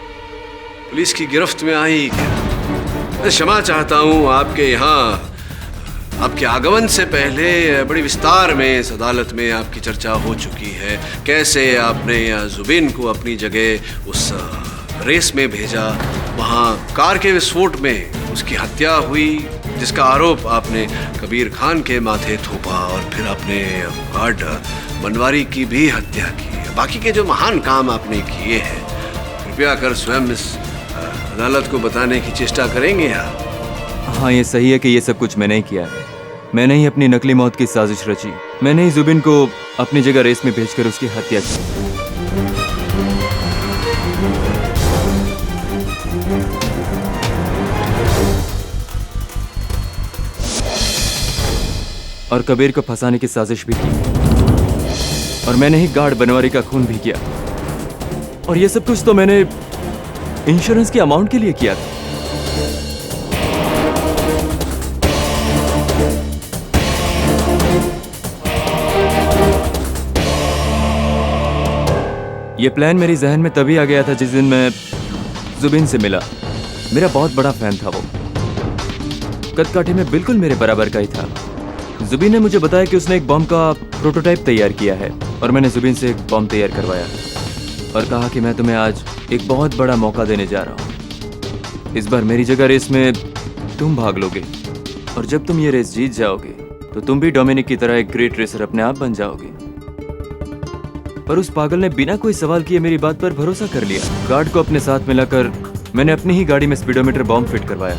पुलिस की गिरफ्त में आई। मैं क्षमा चाहता हूं, आपके यहाँ आपके आगमन से पहले बड़ी विस्तार में इस अदालत में आपकी चर्चा हो चुकी है। कैसे आपने जुबिन को अपनी जगह उस रेस में भेजा, वहाँ कार के विस्फोट में उसकी हत्या हुई, जिसका आरोप आपने कबीर खान के माथे थोपा, और फिर आपने गार्ड बनवारी की भी हत्या की। बाकी के जो महान काम आपने किए हैं, कृपया कर स्वयं इस अदालत को बताने की चेष्टा करेंगे आप? हाँ, ये सही है कि ये सब कुछ मैंने ही किया है, मैंने ही अपनी नकली मौत की साजिश रची। मैंने ही जुबिन को अपनी जगह रेस में भेजकर उसकी हत्या की। और कबीर को फंसाने की साजिश भी की। और मैंने ही गार्ड बनवारी का खून भी किया। और ये सब कुछ तो मैंने इंश्योरेंस की अमाउंट के लिए किया था। ये प्लान मेरी जहन में तभी आ गया था जिस दिन मैं जुबिन से मिला। मेरा बहुत बड़ा फैन था वो। कदकाठी में बिल्कुल मेरे बराबर का ही था। जुबिन ने मुझे बताया कि उसने एक बम का प्रोटोटाइप तैयार किया है और मैंने जुबिन से एक बम तैयार करवाया और कहा कि मैं तुम्हें आज एक बहुत बड़ा मौका देने जा रहा हूँ। इस बार मेरी जगह रेस में तुम भाग लोगे और जब तुम ये रेस जीत जाओगे तो तुम भी डोमिनिक की तरह एक ग्रेट रेसर अपने आप बन जाओगे। पर उस पागल ने बिना कोई सवाल किए मेरी बात पर भरोसा कर लिया। गार्ड को अपने साथ मिलाकर मैंने अपनी ही गाड़ी में स्पीडोमीटर बॉम्ब फिट करवाया।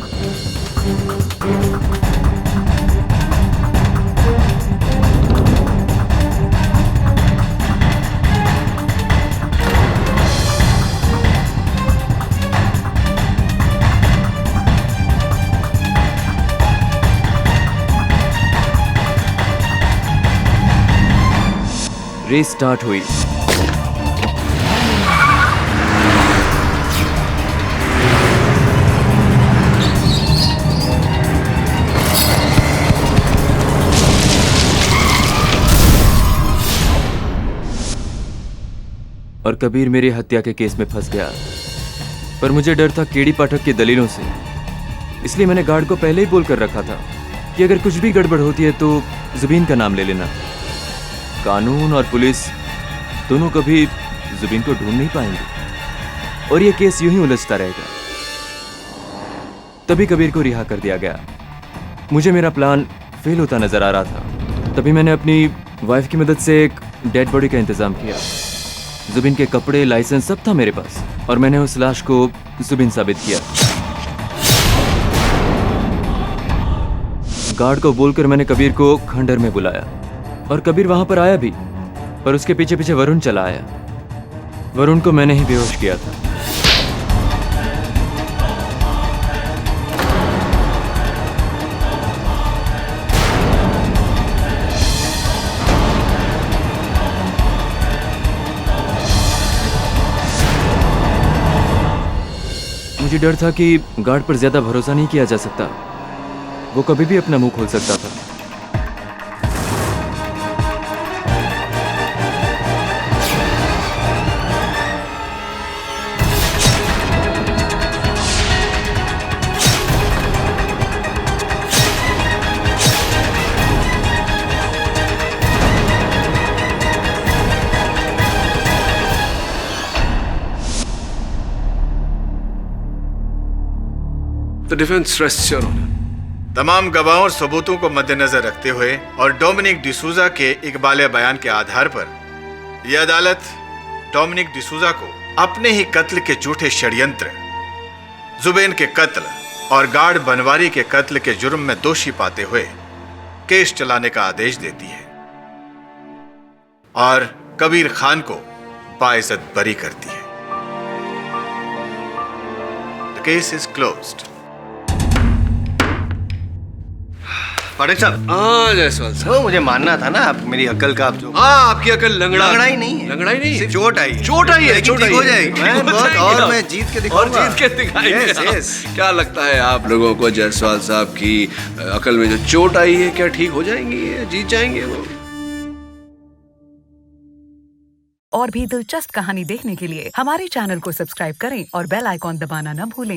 रेस स्टार्ट हुई। और कबीर मेरी हत्या के केस में फंस गया। पर मुझे डर था केडी पाठक की दलीलों से, इसलिए मैंने गार्ड को पहले ही बोल कर रखा था कि अगर कुछ भी गड़बड़ होती है तो जुबीन का नाम ले लेना। कानून और पुलिस दोनों कभी जुबीन को ढूंढ नहीं पाएंगे और ये केस यूं ही उलझता रहेगा। तभी कबीर को रिहा कर दिया गया। मुझे मेरा प्लान फेल होता नजर आ रहा था। तभी मैंने अपनी वाइफ की मदद से एक डेड बॉडी का इंतजाम किया। जुबिन के कपड़े, लाइसेंस सब था मेरे पास और मैंने उस लाश को जुबिन साबित किया। गार्ड को बोलकर मैंने कबीर को खंडर में बुलाया और कबीर वहां पर आया भी, पर उसके पीछे पीछे वरुण चला आया। वरुण को मैंने ही बेहोश किया था। मुझे डर था कि गार्ड पर ज्यादा भरोसा नहीं किया जा सकता। वो कभी भी अपना मुंह खोल सकता था। The defense rests, Your Honor. तमाम गवाहों और सबूतों को मद्देनजर रखते हुए और डोमिनिक डिसूजा के इकबालिया बयान के आधार पर यह अदालत डोमिनिक डिसूजा को अपने ही कत्ल के झूठे षड्यंत्र, जुबैन के कत्ल और गार्ड बनवारी के कत्ल के जुर्म में दोषी पाते हुए केस चलाने का आदेश देती है और कबीर खान को बाइज्जत बरी करती है। The case is closed. पाठक साहब। हाँ जायसवाल साहब। वो मुझे मानना था ना, आप मेरी अक्ल का आप जो। हाँ, आपकी अक्ल लंगड़ाई नहीं है। लंगड़ाई नहीं, सिर्फ चोट आई। चोट आई है, चोट आई हो जाएगी। मैं बहुत और मैं जीत के दिखाऊंगा। और जीत के दिखाएंगे। Yes, yes. क्या लगता है आप लोगों को जायसवाल साहब की अकल में जो चोट आई है क्या ठीक हो जाएंगी, जीत जाएंगे वो? और भी दिलचस्प कहानी देखने के लिए हमारे चैनल को सब्सक्राइब करें और बेल आइकॉन दबाना न भूलें।